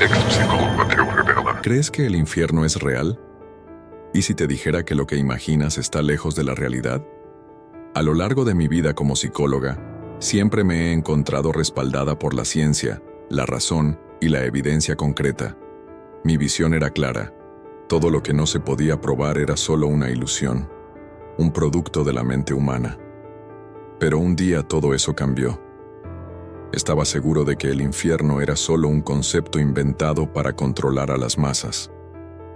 Ex-psicólogo te revela. ¿Crees que el infierno es real? ¿Y si te dijera que lo que imaginas está lejos de la realidad? A lo largo de mi vida como psicóloga, siempre me he encontrado respaldada por la ciencia, la razón y la evidencia concreta. Mi visión era clara. Todo lo que no se podía probar era solo una ilusión, un producto de la mente humana. Pero un día todo eso cambió. Estaba seguro de que el infierno era solo un concepto inventado para controlar a las masas.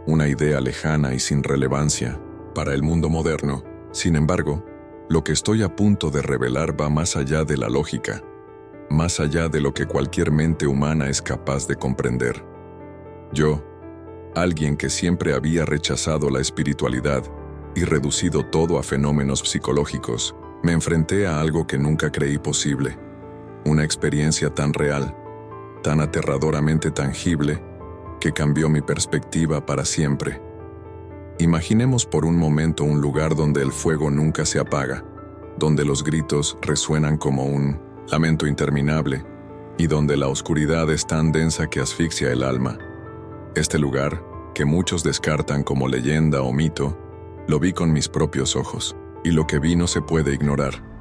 Una idea lejana y sin relevancia para el mundo moderno. Sin embargo, lo que estoy a punto de revelar va más allá de la lógica, más allá de lo que cualquier mente humana es capaz de comprender. Yo, alguien que siempre había rechazado la espiritualidad y reducido todo a fenómenos psicológicos, me enfrenté a algo que nunca creí posible. Una experiencia tan real, tan aterradoramente tangible, que cambió mi perspectiva para siempre. Imaginemos por un momento un lugar donde el fuego nunca se apaga, donde los gritos resuenan como un lamento interminable y donde la oscuridad es tan densa que asfixia el alma. Este lugar, que muchos descartan como leyenda o mito, lo vi con mis propios ojos, y lo que vi no se puede ignorar.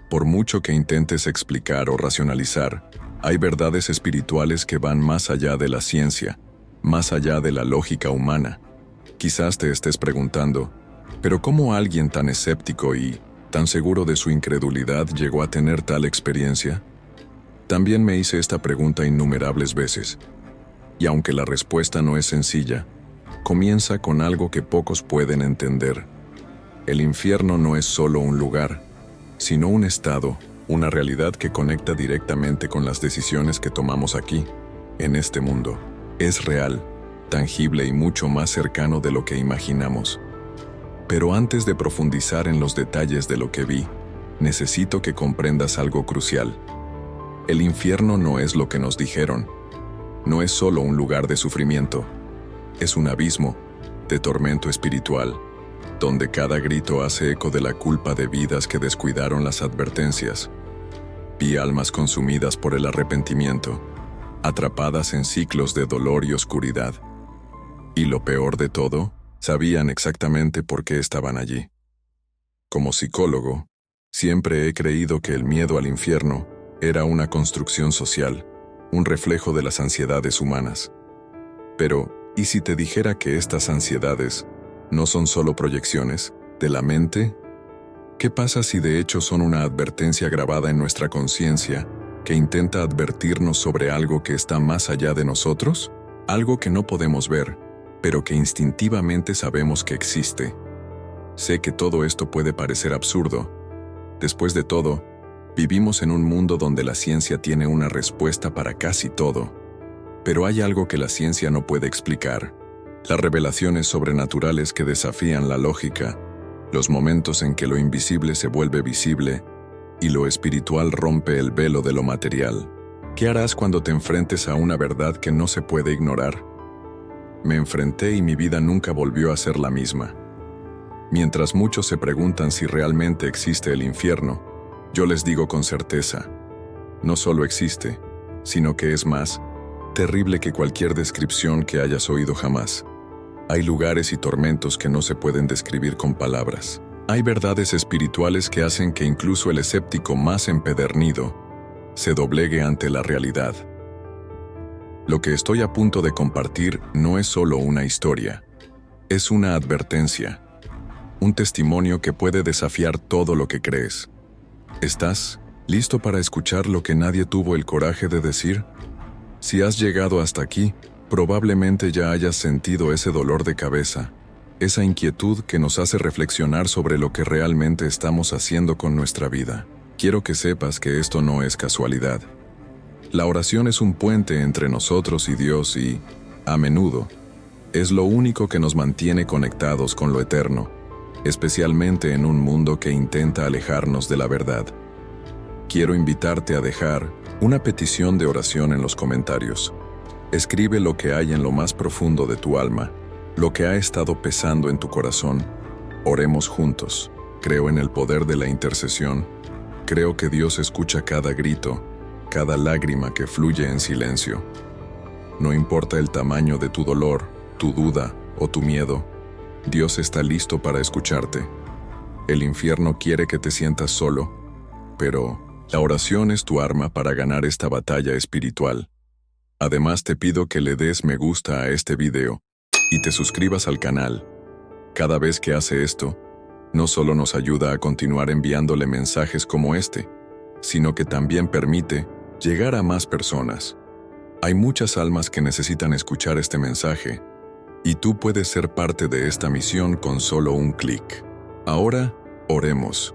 Por mucho que intentes explicar o racionalizar, hay verdades espirituales que van más allá de la ciencia, más allá de la lógica humana. Quizás te estés preguntando, ¿pero cómo alguien tan escéptico y tan seguro de su incredulidad llegó a tener tal experiencia? También me hice esta pregunta innumerables veces. Y aunque la respuesta no es sencilla, comienza con algo que pocos pueden entender. El infierno no es solo un lugar, sino un estado, una realidad que conecta directamente con las decisiones que tomamos aquí, en este mundo. Es real, tangible y mucho más cercano de lo que imaginamos. Pero antes de profundizar en los detalles de lo que vi, necesito que comprendas algo crucial. El infierno no es lo que nos dijeron. No es solo un lugar de sufrimiento. Es un abismo de tormento espiritual, donde cada grito hace eco de la culpa de vidas que descuidaron las advertencias. Vi almas consumidas por el arrepentimiento, atrapadas en ciclos de dolor y oscuridad. Y lo peor de todo, sabían exactamente por qué estaban allí. Como psicólogo, siempre he creído que el miedo al infierno era una construcción social, un reflejo de las ansiedades humanas. Pero, ¿y si te dijera que estas ansiedades no son solo proyecciones de la mente? ¿Qué pasa si de hecho son una advertencia grabada en nuestra conciencia que intenta advertirnos sobre algo que está más allá de nosotros? Algo que no podemos ver, pero que instintivamente sabemos que existe. Sé que todo esto puede parecer absurdo. Después de todo, vivimos en un mundo donde la ciencia tiene una respuesta para casi todo. Pero hay algo que la ciencia no puede explicar. Las revelaciones sobrenaturales que desafían la lógica, los momentos en que lo invisible se vuelve visible y lo espiritual rompe el velo de lo material. ¿Qué harás cuando te enfrentes a una verdad que no se puede ignorar? Me enfrenté y mi vida nunca volvió a ser la misma. Mientras muchos se preguntan si realmente existe el infierno, yo les digo con certeza, no solo existe, sino que es más terrible que cualquier descripción que hayas oído jamás. Hay lugares y tormentos que no se pueden describir con palabras. Hay verdades espirituales que hacen que incluso el escéptico más empedernido se doblegue ante la realidad. Lo que estoy a punto de compartir no es solo una historia, es una advertencia, un testimonio que puede desafiar todo lo que crees. ¿Estás listo para escuchar lo que nadie tuvo el coraje de decir? Si has llegado hasta aquí, probablemente ya hayas sentido ese dolor de cabeza, esa inquietud que nos hace reflexionar sobre lo que realmente estamos haciendo con nuestra vida. Quiero que sepas que esto no es casualidad. La oración es un puente entre nosotros y Dios y, a menudo, es lo único que nos mantiene conectados con lo eterno, especialmente en un mundo que intenta alejarnos de la verdad. Quiero invitarte a dejar una petición de oración en los comentarios. Escribe lo que hay en lo más profundo de tu alma, lo que ha estado pesando en tu corazón. Oremos juntos. Creo en el poder de la intercesión. Creo que Dios escucha cada grito, cada lágrima que fluye en silencio. No importa el tamaño de tu dolor, tu duda o tu miedo, Dios está listo para escucharte. El infierno quiere que te sientas solo, pero la oración es tu arma para ganar esta batalla espiritual. Además, te pido que le des me gusta a este video y te suscribas al canal. Cada vez que hace esto, no solo nos ayuda a continuar enviándole mensajes como este, sino que también permite llegar a más personas. Hay muchas almas que necesitan escuchar este mensaje, y tú puedes ser parte de esta misión con solo un clic. Ahora, oremos.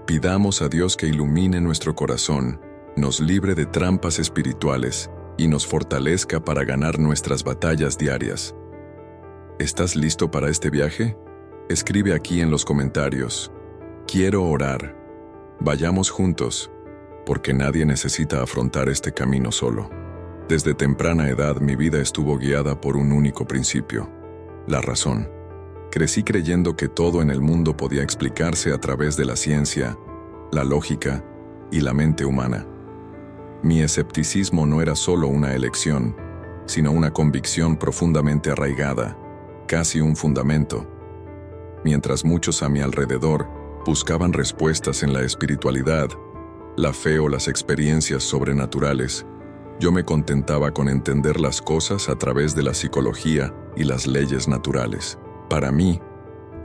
Pidamos a Dios que ilumine nuestro corazón, nos libre de trampas espirituales y nos fortalezca para ganar nuestras batallas diarias. ¿Estás listo para este viaje? Escribe aquí en los comentarios. Quiero orar. Vayamos juntos, porque nadie necesita afrontar este camino solo. Desde temprana edad mi vida estuvo guiada por un único principio: la razón. Crecí creyendo que todo en el mundo podía explicarse a través de la ciencia, la lógica y la mente humana. Mi escepticismo no era solo una elección, sino una convicción profundamente arraigada, casi un fundamento. Mientras muchos a mi alrededor buscaban respuestas en la espiritualidad, la fe o las experiencias sobrenaturales, yo me contentaba con entender las cosas a través de la psicología y las leyes naturales. Para mí,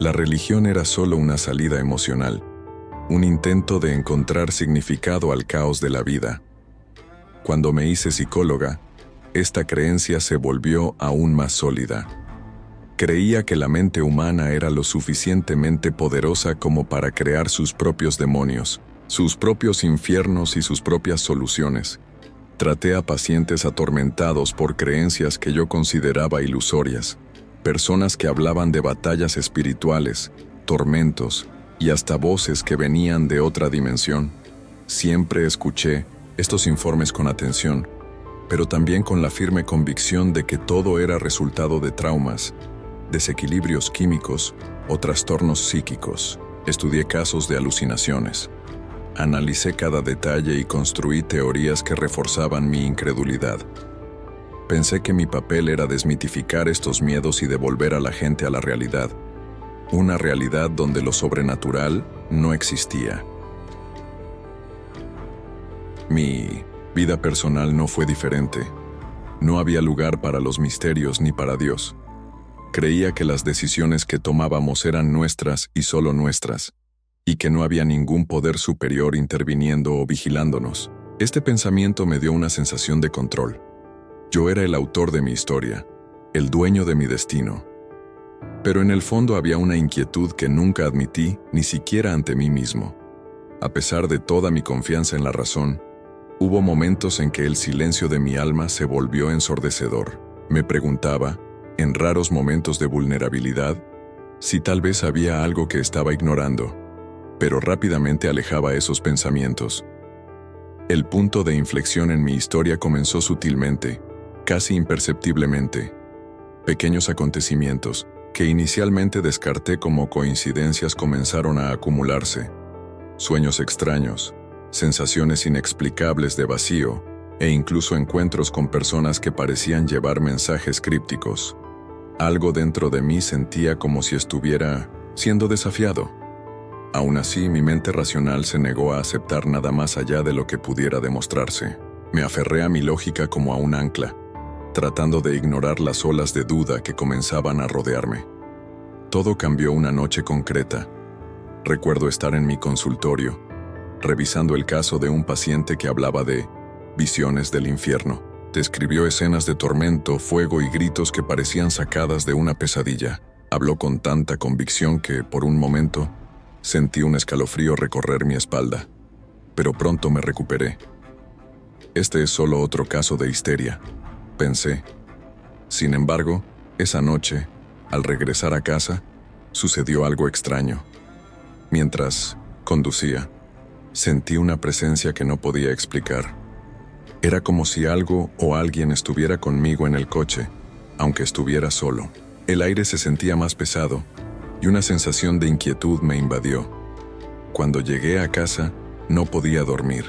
la religión era solo una salida emocional, un intento de encontrar significado al caos de la vida. Cuando me hice psicóloga, esta creencia se volvió aún más sólida. Creía que la mente humana era lo suficientemente poderosa como para crear sus propios demonios, sus propios infiernos y sus propias soluciones. Traté a pacientes atormentados por creencias que yo consideraba ilusorias, personas que hablaban de batallas espirituales, tormentos y hasta voces que venían de otra dimensión. Siempre escuché estos informes con atención, pero también con la firme convicción de que todo era resultado de traumas, desequilibrios químicos o trastornos psíquicos. Estudié casos de alucinaciones. Analicé cada detalle y construí teorías que reforzaban mi incredulidad. Pensé que mi papel era desmitificar estos miedos y devolver a la gente a la realidad, una realidad donde lo sobrenatural no existía. Mi vida personal no fue diferente. No había lugar para los misterios ni para Dios. Creía que las decisiones que tomábamos eran nuestras y solo nuestras, y que no había ningún poder superior interviniendo o vigilándonos. Este pensamiento me dio una sensación de control. Yo era el autor de mi historia, el dueño de mi destino. Pero en el fondo había una inquietud que nunca admití, ni siquiera ante mí mismo. A pesar de toda mi confianza en la razón, hubo momentos en que el silencio de mi alma se volvió ensordecedor. Me preguntaba, en raros momentos de vulnerabilidad, si tal vez había algo que estaba ignorando, pero rápidamente alejaba esos pensamientos. El punto de inflexión en mi historia comenzó sutilmente, casi imperceptiblemente. Pequeños acontecimientos, que inicialmente descarté como coincidencias, comenzaron a acumularse. Sueños extraños, sensaciones inexplicables de vacío, e incluso encuentros con personas que parecían llevar mensajes crípticos. Algo dentro de mí sentía como si estuviera siendo desafiado. Aún así, mi mente racional se negó a aceptar nada más allá de lo que pudiera demostrarse. Me aferré a mi lógica como a un ancla, tratando de ignorar las olas de duda que comenzaban a rodearme. Todo cambió una noche concreta. Recuerdo estar en mi consultorio, revisando el caso de un paciente que hablaba de visiones del infierno. Describió escenas de tormento, fuego y gritos que parecían sacadas de una pesadilla. Habló con tanta convicción que, por un momento, sentí un escalofrío recorrer mi espalda. Pero pronto me recuperé. Este es solo otro caso de histeria, pensé. Sin embargo, esa noche, al regresar a casa, sucedió algo extraño. Mientras conducía, sentí una presencia que no podía explicar. Era como si algo o alguien estuviera conmigo en el coche, aunque estuviera solo. El aire se sentía más pesado y una sensación de inquietud me invadió. Cuando llegué a casa, no podía dormir.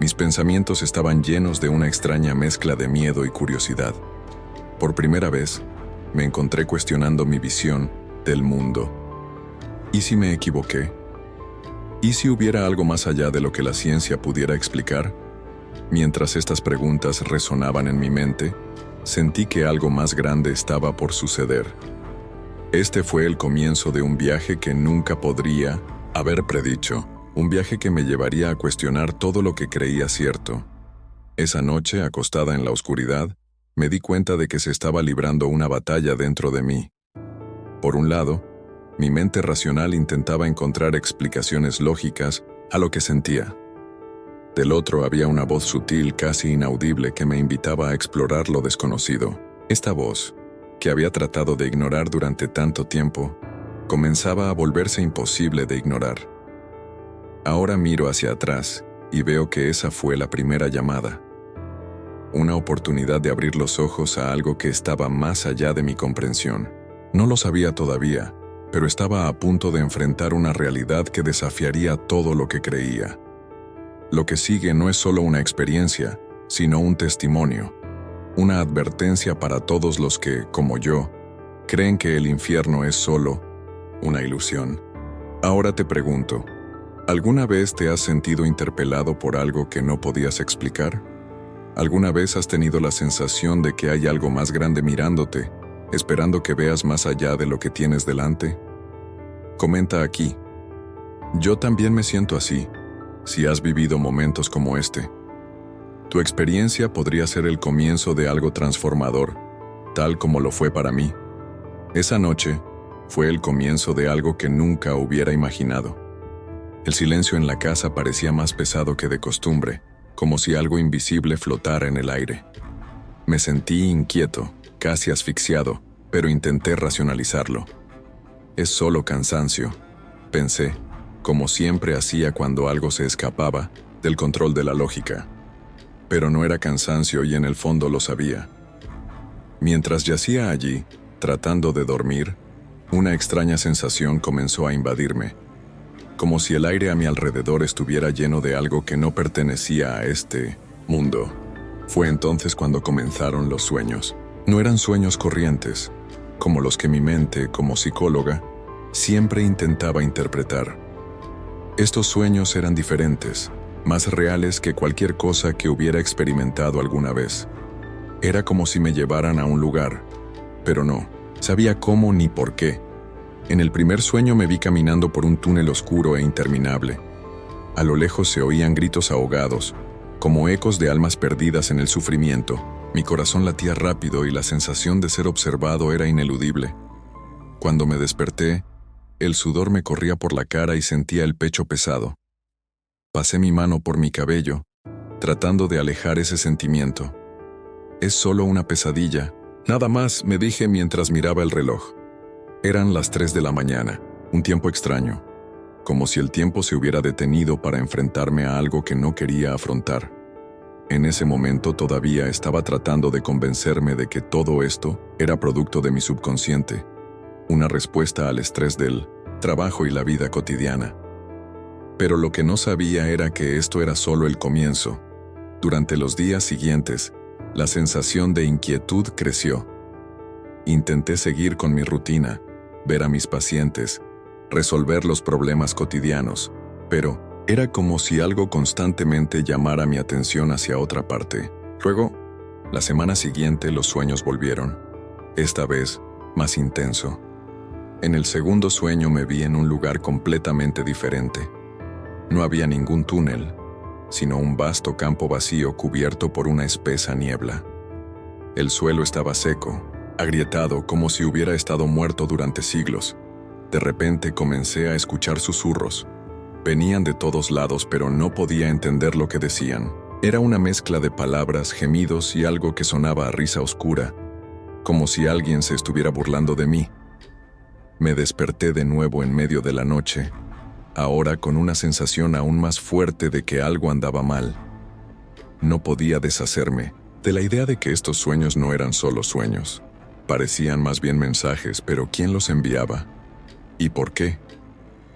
Mis pensamientos estaban llenos de una extraña mezcla de miedo y curiosidad. Por primera vez, me encontré cuestionando mi visión del mundo. ¿Y si me equivoqué? ¿Y si hubiera algo más allá de lo que la ciencia pudiera explicar? Mientras estas preguntas resonaban en mi mente, sentí que algo más grande estaba por suceder. Este fue el comienzo de un viaje que nunca podría haber predicho, un viaje que me llevaría a cuestionar todo lo que creía cierto. Esa noche, acostada en la oscuridad, me di cuenta de que se estaba librando una batalla dentro de mí. Por un lado, mi mente racional intentaba encontrar explicaciones lógicas a lo que sentía. Del otro había una voz sutil, casi inaudible, que me invitaba a explorar lo desconocido. Esta voz, que había tratado de ignorar durante tanto tiempo, comenzaba a volverse imposible de ignorar. Ahora miro hacia atrás y veo que esa fue la primera llamada. Una oportunidad de abrir los ojos a algo que estaba más allá de mi comprensión. No lo sabía todavía, pero estaba a punto de enfrentar una realidad que desafiaría todo lo que creía. Lo que sigue no es solo una experiencia, sino un testimonio, una advertencia para todos los que, como yo, creen que el infierno es solo una ilusión. Ahora te pregunto, ¿alguna vez te has sentido interpelado por algo que no podías explicar? ¿Alguna vez has tenido la sensación de que hay algo más grande mirándote, esperando que veas más allá de lo que tienes delante? Comenta aquí. Yo también me siento así, si has vivido momentos como este. Tu experiencia podría ser el comienzo de algo transformador, tal como lo fue para mí. Esa noche fue el comienzo de algo que nunca hubiera imaginado. El silencio en la casa parecía más pesado que de costumbre, como si algo invisible flotara en el aire. Me sentí inquieto, casi asfixiado, pero intenté racionalizarlo. Es solo cansancio, pensé, como siempre hacía cuando algo se escapaba del control de la lógica. Pero no era cansancio y en el fondo lo sabía. Mientras yacía allí, tratando de dormir, una extraña sensación comenzó a invadirme, como si el aire a mi alrededor estuviera lleno de algo que no pertenecía a este mundo. Fue entonces cuando comenzaron los sueños. No eran sueños corrientes, como los que mi mente, como psicóloga, siempre intentaba interpretar. Estos sueños eran diferentes, más reales que cualquier cosa que hubiera experimentado alguna vez. Era como si me llevaran a un lugar, pero no sabía cómo ni por qué. En el primer sueño me vi caminando por un túnel oscuro e interminable. A lo lejos se oían gritos ahogados, como ecos de almas perdidas en el sufrimiento. Mi corazón latía rápido y la sensación de ser observado era ineludible. Cuando me desperté, el sudor me corría por la cara y sentía el pecho pesado. Pasé mi mano por mi cabello, tratando de alejar ese sentimiento. Es solo una pesadilla. Nada más, me dije mientras miraba el reloj. Eran las 3 de la mañana, un tiempo extraño, como si el tiempo se hubiera detenido para enfrentarme a algo que no quería afrontar. En ese momento todavía estaba tratando de convencerme de que todo esto era producto de mi subconsciente, una respuesta al estrés del trabajo y la vida cotidiana. Pero lo que no sabía era que esto era solo el comienzo. Durante los días siguientes, la sensación de inquietud creció. Intenté seguir con mi rutina, ver a mis pacientes, resolver los problemas cotidianos, pero era como si algo constantemente llamara mi atención hacia otra parte. Luego, la semana siguiente los sueños volvieron, esta vez más intenso. En el segundo sueño me vi en un lugar completamente diferente. No había ningún túnel, sino un vasto campo vacío cubierto por una espesa niebla. El suelo estaba seco, agrietado como si hubiera estado muerto durante siglos. De repente comencé a escuchar susurros. Venían de todos lados, pero no podía entender lo que decían. Era una mezcla de palabras, gemidos y algo que sonaba a risa oscura, como si alguien se estuviera burlando de mí. Me desperté de nuevo en medio de la noche, ahora con una sensación aún más fuerte de que algo andaba mal. No podía deshacerme de la idea de que estos sueños no eran solo sueños. Parecían más bien mensajes, pero ¿quién los enviaba? ¿Y por qué?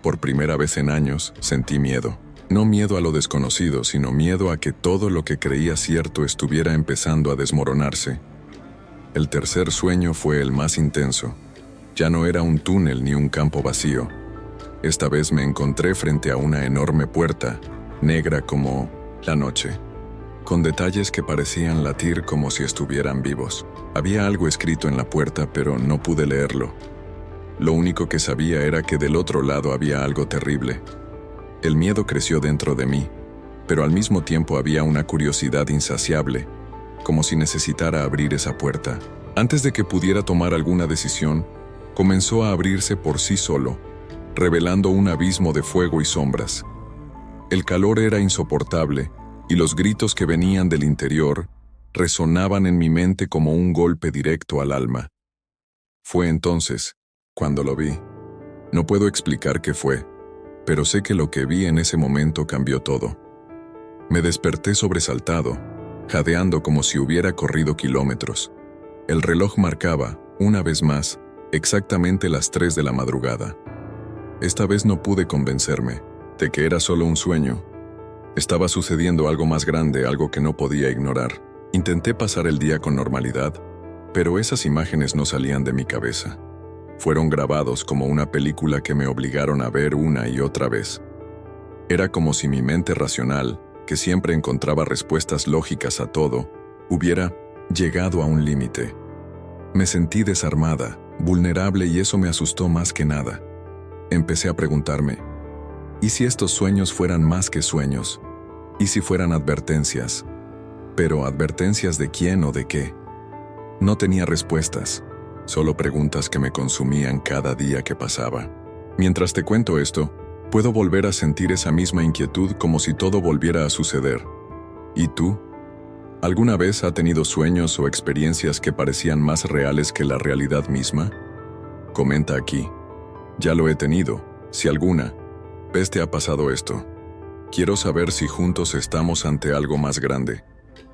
Por primera vez en años sentí miedo. No miedo a lo desconocido, sino miedo a que todo lo que creía cierto estuviera empezando a desmoronarse. El tercer sueño fue el más intenso. Ya no era un túnel ni un campo vacío. Esta vez me encontré frente a una enorme puerta, negra como la noche, con detalles que parecían latir como si estuvieran vivos. Había algo escrito en la puerta, pero no pude leerlo. Lo único que sabía era que del otro lado había algo terrible. El miedo creció dentro de mí, pero al mismo tiempo había una curiosidad insaciable, como si necesitara abrir esa puerta. Antes de que pudiera tomar alguna decisión, comenzó a abrirse por sí solo, revelando un abismo de fuego y sombras. El calor era insoportable, y los gritos que venían del interior resonaban en mi mente como un golpe directo al alma. Fue entonces, cuando lo vi. No puedo explicar qué fue, pero sé que lo que vi en ese momento cambió todo. Me desperté sobresaltado, jadeando como si hubiera corrido kilómetros. El reloj marcaba, una vez más, exactamente las 3 de la madrugada. Esta vez no pude convencerme de que era solo un sueño. Estaba sucediendo algo más grande, algo que no podía ignorar. Intenté pasar el día con normalidad, pero esas imágenes no salían de mi cabeza. Fueron grabados como una película que me obligaron a ver una y otra vez. Era como si mi mente racional, que siempre encontraba respuestas lógicas a todo, hubiera llegado a un límite. Me sentí desarmada, vulnerable, y eso me asustó más que nada. Empecé a preguntarme, ¿y si estos sueños fueran más que sueños? ¿Y si fueran advertencias? Pero ¿advertencias de quién o de qué? No tenía respuestas, solo preguntas que me consumían cada día que pasaba. Mientras te cuento esto, puedo volver a sentir esa misma inquietud como si todo volviera a suceder. ¿Y tú? ¿Alguna vez has tenido sueños o experiencias que parecían más reales que la realidad misma? Comenta aquí. Ya lo he tenido. Si alguna vez te ha pasado esto, quiero saber si juntos estamos ante algo más grande.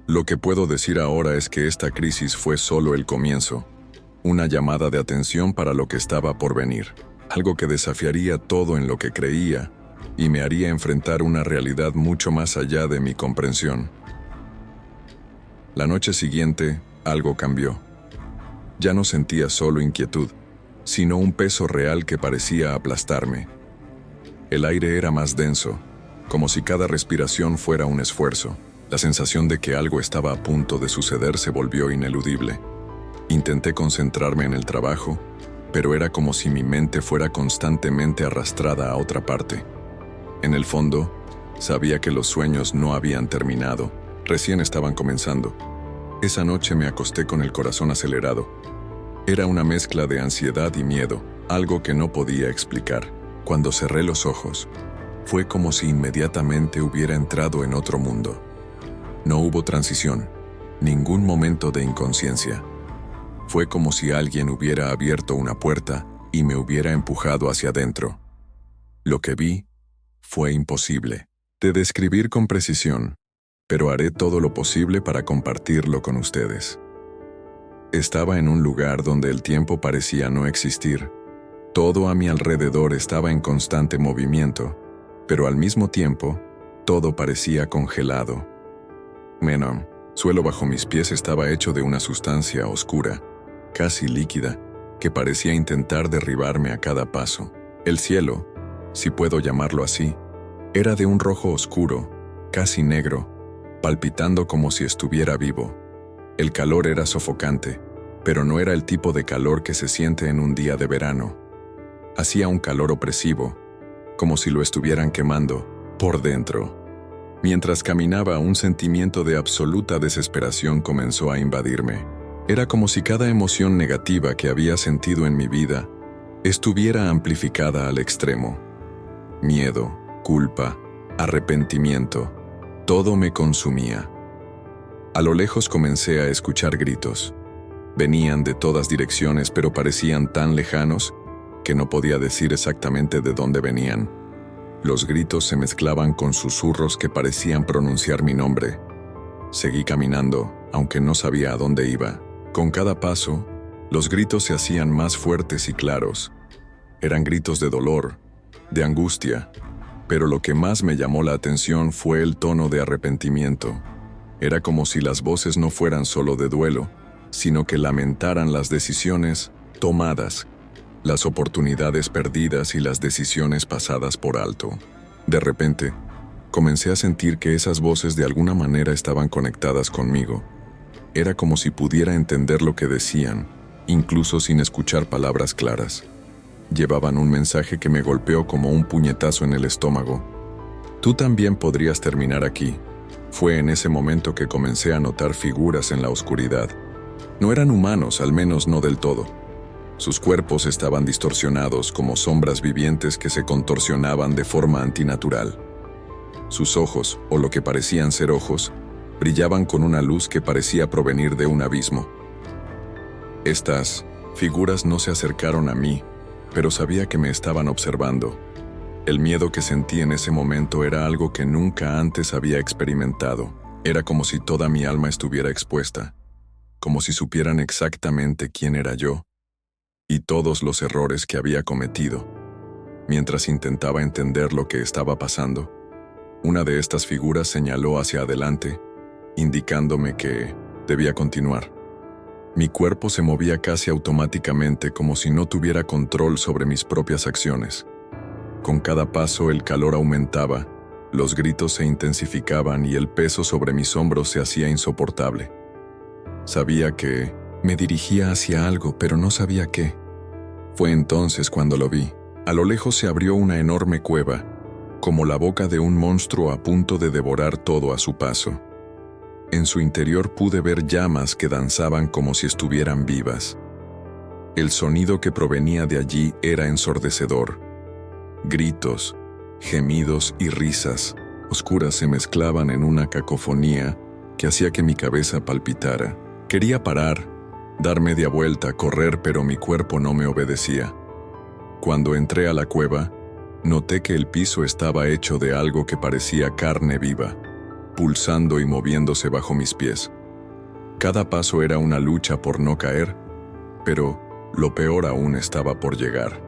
Lo que puedo decir ahora es que esta crisis fue solo el comienzo, una llamada de atención para lo que estaba por venir, algo que desafiaría todo en lo que creía y me haría enfrentar una realidad mucho más allá de mi comprensión. La noche siguiente, algo cambió. Ya no sentía solo inquietud, sino un peso real que parecía aplastarme. El aire era más denso, como si cada respiración fuera un esfuerzo. La sensación de que algo estaba a punto de suceder se volvió ineludible. Intenté concentrarme en el trabajo, pero era como si mi mente fuera constantemente arrastrada a otra parte. En el fondo, sabía que los sueños no habían terminado, recién estaban comenzando. Esa noche me acosté con el corazón acelerado. Era una mezcla de ansiedad y miedo, algo que no podía explicar. Cuando cerré los ojos, fue como si inmediatamente hubiera entrado en otro mundo. No hubo transición, ningún momento de inconsciencia. Fue como si alguien hubiera abierto una puerta y me hubiera empujado hacia adentro. Lo que vi fue imposible de describir con precisión, pero haré todo lo posible para compartirlo con ustedes. Estaba en un lugar donde el tiempo parecía no existir. Todo a mi alrededor estaba en constante movimiento, pero al mismo tiempo, todo parecía congelado. El suelo bajo mis pies estaba hecho de una sustancia oscura, casi líquida, que parecía intentar derribarme a cada paso. El cielo, si puedo llamarlo así, era de un rojo oscuro, casi negro, palpitando como si estuviera vivo. El calor era sofocante, pero no era el tipo de calor que se siente en un día de verano. Hacía un calor opresivo, como si lo estuvieran quemando por dentro. Mientras caminaba, un sentimiento de absoluta desesperación comenzó a invadirme. Era como si cada emoción negativa que había sentido en mi vida estuviera amplificada al extremo. Miedo, culpa, arrepentimiento, todo me consumía. A lo lejos comencé a escuchar gritos. Venían de todas direcciones, pero parecían tan lejanos que no podía decir exactamente de dónde venían. Los gritos se mezclaban con susurros que parecían pronunciar mi nombre. Seguí caminando, aunque no sabía a dónde iba. Con cada paso, los gritos se hacían más fuertes y claros. Eran gritos de dolor, de angustia, Pero lo que más me llamó la atención fue el tono de arrepentimiento. Era como si las voces no fueran solo de duelo, sino que lamentaran las decisiones tomadas, las oportunidades perdidas y las decisiones pasadas por alto. De repente, comencé a sentir que esas voces de alguna manera estaban conectadas conmigo. Era como si pudiera entender lo que decían, incluso sin escuchar palabras claras. Llevaban un mensaje que me golpeó como un puñetazo en el estómago. Tú también podrías terminar aquí. Fue en ese momento que comencé a notar figuras en la oscuridad. No eran humanos, al menos no del todo. Sus cuerpos estaban distorsionados como sombras vivientes que se contorsionaban de forma antinatural. Sus ojos, o lo que parecían ser ojos, brillaban con una luz que parecía provenir de un abismo. Estas figuras no se acercaron a mí, pero sabía que me estaban observando. El miedo que sentí en ese momento era algo que nunca antes había experimentado. Era como si toda mi alma estuviera expuesta, como si supieran exactamente quién era yo y todos los errores que había cometido. Mientras intentaba entender lo que estaba pasando, una de estas figuras señaló hacia adelante, indicándome que debía continuar. Mi cuerpo se movía casi automáticamente, como si no tuviera control sobre mis propias acciones. Con cada paso el calor aumentaba, los gritos se intensificaban y el peso sobre mis hombros se hacía insoportable. Sabía que me dirigía hacia algo, pero no sabía qué. Fue entonces cuando lo vi. A lo lejos se abrió una enorme cueva, como la boca de un monstruo a punto de devorar todo a su paso. En su interior pude ver llamas que danzaban como si estuvieran vivas. El sonido que provenía de allí era ensordecedor. Gritos, gemidos y risas oscuras se mezclaban en una cacofonía que hacía que mi cabeza palpitara. Quería parar, dar media vuelta, correr, pero mi cuerpo no me obedecía. Cuando entré a la cueva, noté que el piso estaba hecho de algo que parecía carne viva, pulsando y moviéndose bajo mis pies. Cada paso era una lucha por no caer, pero lo peor aún estaba por llegar.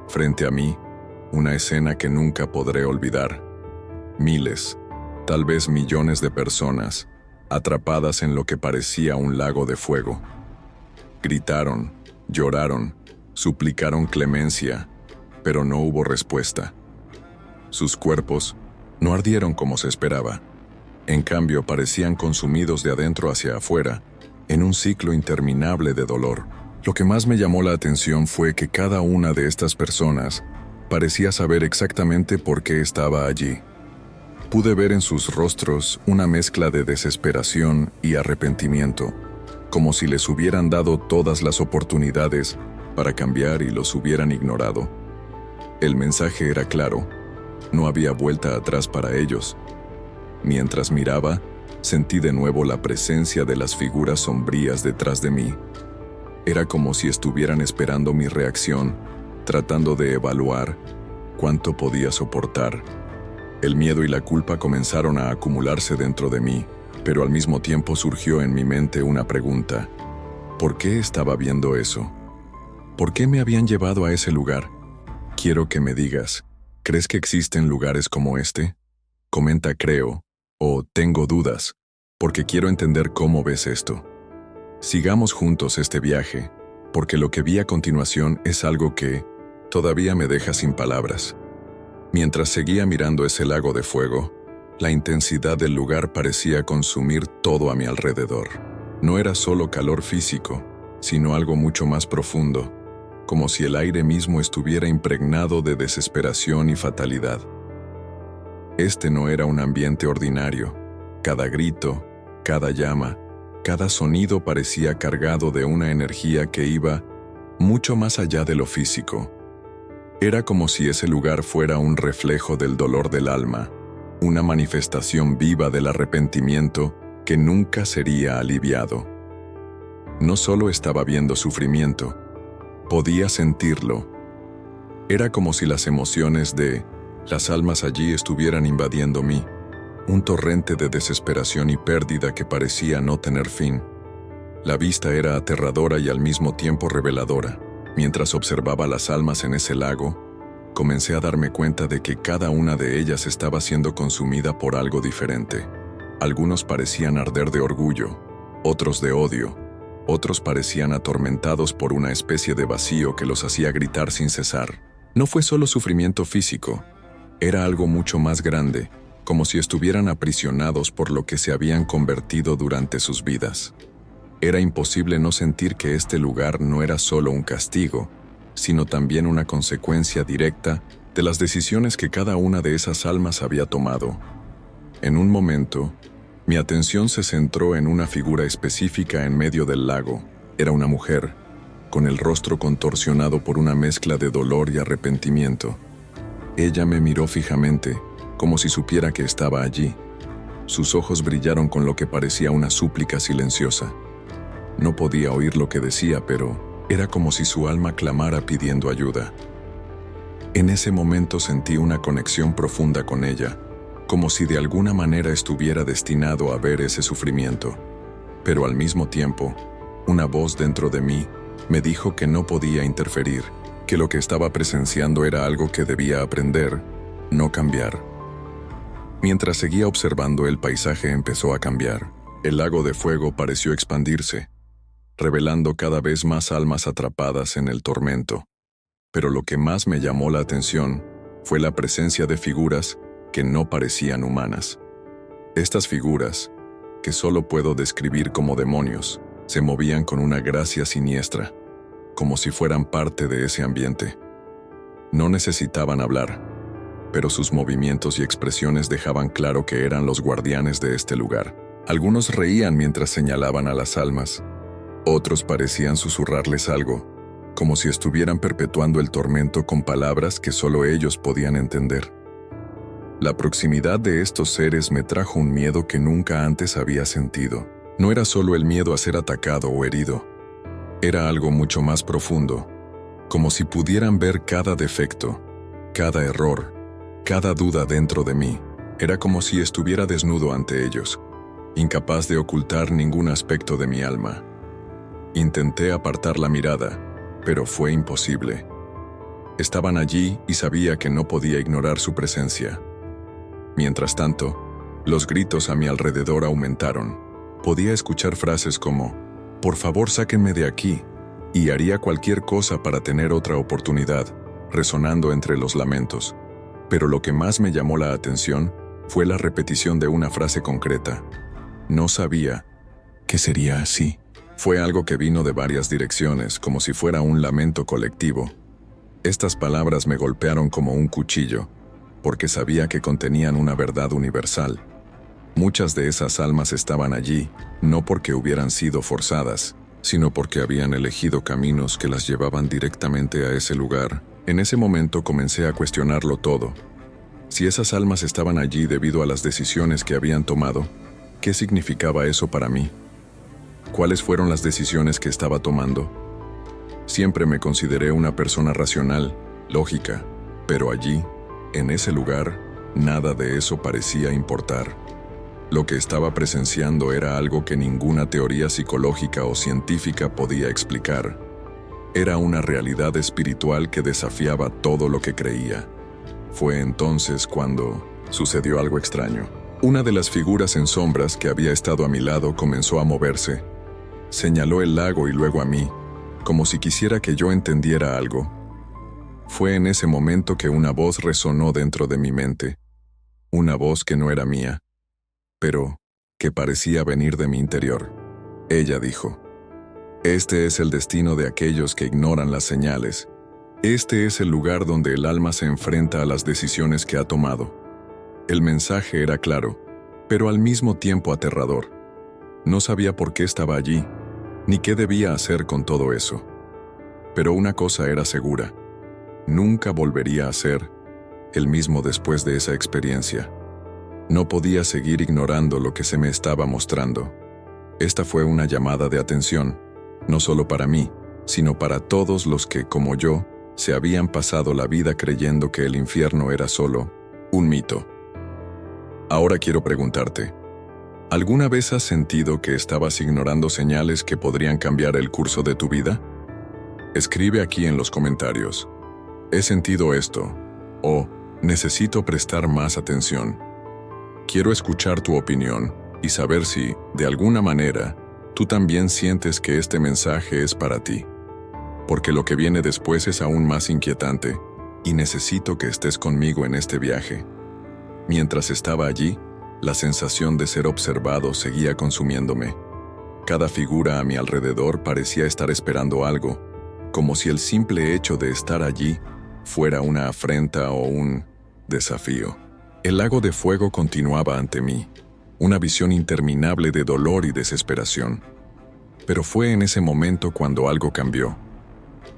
Frente a mí, una escena que nunca podré olvidar. Miles, tal vez millones de personas, atrapadas en lo que parecía un lago de fuego. Gritaron, lloraron, suplicaron clemencia, pero no hubo respuesta. Sus cuerpos no ardieron como se esperaba. En cambio, parecían consumidos de adentro hacia afuera, en un ciclo interminable de dolor. Lo que más me llamó la atención fue que cada una de estas personas parecía saber exactamente por qué estaba allí. Pude ver en sus rostros una mezcla de desesperación y arrepentimiento, como si les hubieran dado todas las oportunidades para cambiar y los hubieran ignorado. El mensaje era claro, no había vuelta atrás para ellos. Mientras miraba, sentí de nuevo la presencia de las figuras sombrías detrás de mí. Era como si estuvieran esperando mi reacción, tratando de evaluar cuánto podía soportar. El miedo y la culpa comenzaron a acumularse dentro de mí, pero al mismo tiempo surgió en mi mente una pregunta. ¿Por qué estaba viendo eso? ¿Por qué me habían llevado a ese lugar? Quiero que me digas, ¿crees que existen lugares como este? Comenta creo o tengo dudas, porque quiero entender cómo ves esto. Sigamos juntos este viaje, porque lo que vi a continuación es algo que todavía me deja sin palabras. Mientras seguía mirando ese lago de fuego, la intensidad del lugar parecía consumir todo a mi alrededor. No era solo calor físico, sino algo mucho más profundo, como si el aire mismo estuviera impregnado de desesperación y fatalidad. Este no era un ambiente ordinario. Cada grito, cada llama, cada sonido parecía cargado de una energía que iba mucho más allá de lo físico. Era como si ese lugar fuera un reflejo del dolor del alma, una manifestación viva del arrepentimiento que nunca sería aliviado. No solo estaba viendo sufrimiento, podía sentirlo. Era como si las emociones de las almas allí estuvieran invadiendo mí, un torrente de desesperación y pérdida que parecía no tener fin. La vista era aterradora y al mismo tiempo reveladora. Mientras observaba las almas en ese lago, comencé a darme cuenta de que cada una de ellas estaba siendo consumida por algo diferente. Algunos parecían arder de orgullo, otros de odio, otros parecían atormentados por una especie de vacío que los hacía gritar sin cesar. No fue solo sufrimiento físico, era algo mucho más grande, como si estuvieran aprisionados por lo que se habían convertido durante sus vidas. Era imposible no sentir que este lugar no era solo un castigo, sino también una consecuencia directa de las decisiones que cada una de esas almas había tomado. En un momento, mi atención se centró en una figura específica en medio del lago. Era una mujer, con el rostro contorsionado por una mezcla de dolor y arrepentimiento. Ella me miró fijamente, como si supiera que estaba allí. Sus ojos brillaron con lo que parecía una súplica silenciosa. No podía oír lo que decía, pero era como si su alma clamara pidiendo ayuda. En ese momento sentí una conexión profunda con ella, como si de alguna manera estuviera destinado a ver ese sufrimiento. Pero al mismo tiempo, una voz dentro de mí me dijo que no podía interferir, que lo que estaba presenciando era algo que debía aprender, no cambiar. Mientras seguía observando, el paisaje empezó a cambiar. El lago de fuego pareció expandirse, revelando cada vez más almas atrapadas en el tormento. Pero lo que más me llamó la atención fue la presencia de figuras que no parecían humanas. Estas figuras, que solo puedo describir como demonios, se movían con una gracia siniestra, como si fueran parte de ese ambiente. No necesitaban hablar, pero sus movimientos y expresiones dejaban claro que eran los guardianes de este lugar. Algunos reían mientras señalaban a las almas. Otros parecían susurrarles algo, como si estuvieran perpetuando el tormento con palabras que solo ellos podían entender. La proximidad de estos seres me trajo un miedo que nunca antes había sentido. No era solo el miedo a ser atacado o herido. Era algo mucho más profundo, como si pudieran ver cada defecto, cada error, cada duda dentro de mí. Era como si estuviera desnudo ante ellos, incapaz de ocultar ningún aspecto de mi alma. Intenté apartar la mirada, pero fue imposible. Estaban allí y sabía que no podía ignorar su presencia. Mientras tanto, los gritos a mi alrededor aumentaron. Podía escuchar frases como, «Por favor, sáquenme de aquí», y haría cualquier cosa para tener otra oportunidad, resonando entre los lamentos. Pero lo que más me llamó la atención fue la repetición de una frase concreta. No sabía que sería así. Fue algo que vino de varias direcciones, como si fuera un lamento colectivo. Estas palabras me golpearon como un cuchillo, porque sabía que contenían una verdad universal. Muchas de esas almas estaban allí, no porque hubieran sido forzadas, sino porque habían elegido caminos que las llevaban directamente a ese lugar. En ese momento comencé a cuestionarlo todo. Si esas almas estaban allí debido a las decisiones que habían tomado, ¿qué significaba eso para mí? ¿Cuáles fueron las decisiones que estaba tomando? Siempre me consideré una persona racional, lógica, pero allí, en ese lugar, nada de eso parecía importar. Lo que estaba presenciando era algo que ninguna teoría psicológica o científica podía explicar. Era una realidad espiritual que desafiaba todo lo que creía. Fue entonces cuando sucedió algo extraño. Una de las figuras en sombras que había estado a mi lado comenzó a moverse. Señaló el lago y luego a mí, como si quisiera que yo entendiera algo. Fue en ese momento que una voz resonó dentro de mi mente. Una voz que no era mía, pero que parecía venir de mi interior. Ella dijo, «Este es el destino de aquellos que ignoran las señales. Este es el lugar donde el alma se enfrenta a las decisiones que ha tomado». El mensaje era claro, pero al mismo tiempo aterrador. No sabía por qué estaba allí, ni qué debía hacer con todo eso. Pero una cosa era segura. Nunca volvería a ser el mismo después de esa experiencia. No podía seguir ignorando lo que se me estaba mostrando. Esta fue una llamada de atención, no solo para mí, sino para todos los que, como yo, se habían pasado la vida creyendo que el infierno era solo un mito. Ahora quiero preguntarte, ¿alguna vez has sentido que estabas ignorando señales que podrían cambiar el curso de tu vida? Escribe aquí en los comentarios. He sentido esto, o necesito prestar más atención. Quiero escuchar tu opinión y saber si, de alguna manera, tú también sientes que este mensaje es para ti. Porque lo que viene después es aún más inquietante y necesito que estés conmigo en este viaje. Mientras estaba allí, la sensación de ser observado seguía consumiéndome. Cada figura a mi alrededor parecía estar esperando algo, como si el simple hecho de estar allí fuera una afrenta o un desafío. El lago de fuego continuaba ante mí, una visión interminable de dolor y desesperación. Pero fue en ese momento cuando algo cambió.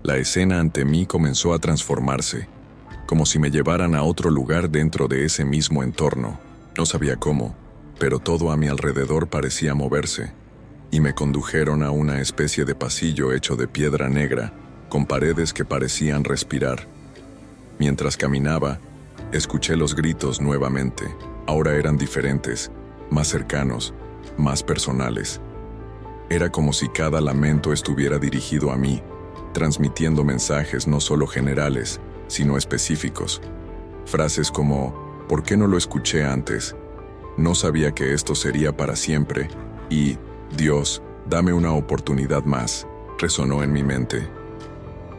La escena ante mí comenzó a transformarse, como si me llevaran a otro lugar dentro de ese mismo entorno. No sabía cómo, pero todo a mi alrededor parecía moverse, y me condujeron a una especie de pasillo hecho de piedra negra, con paredes que parecían respirar. Mientras caminaba, escuché los gritos nuevamente. Ahora eran diferentes, más cercanos, más personales. Era como si cada lamento estuviera dirigido a mí, transmitiendo mensajes no solo generales, sino específicos. Frases como, ¿por qué no lo escuché antes? No sabía que esto sería para siempre. Y, Dios, dame una oportunidad más, resonó en mi mente.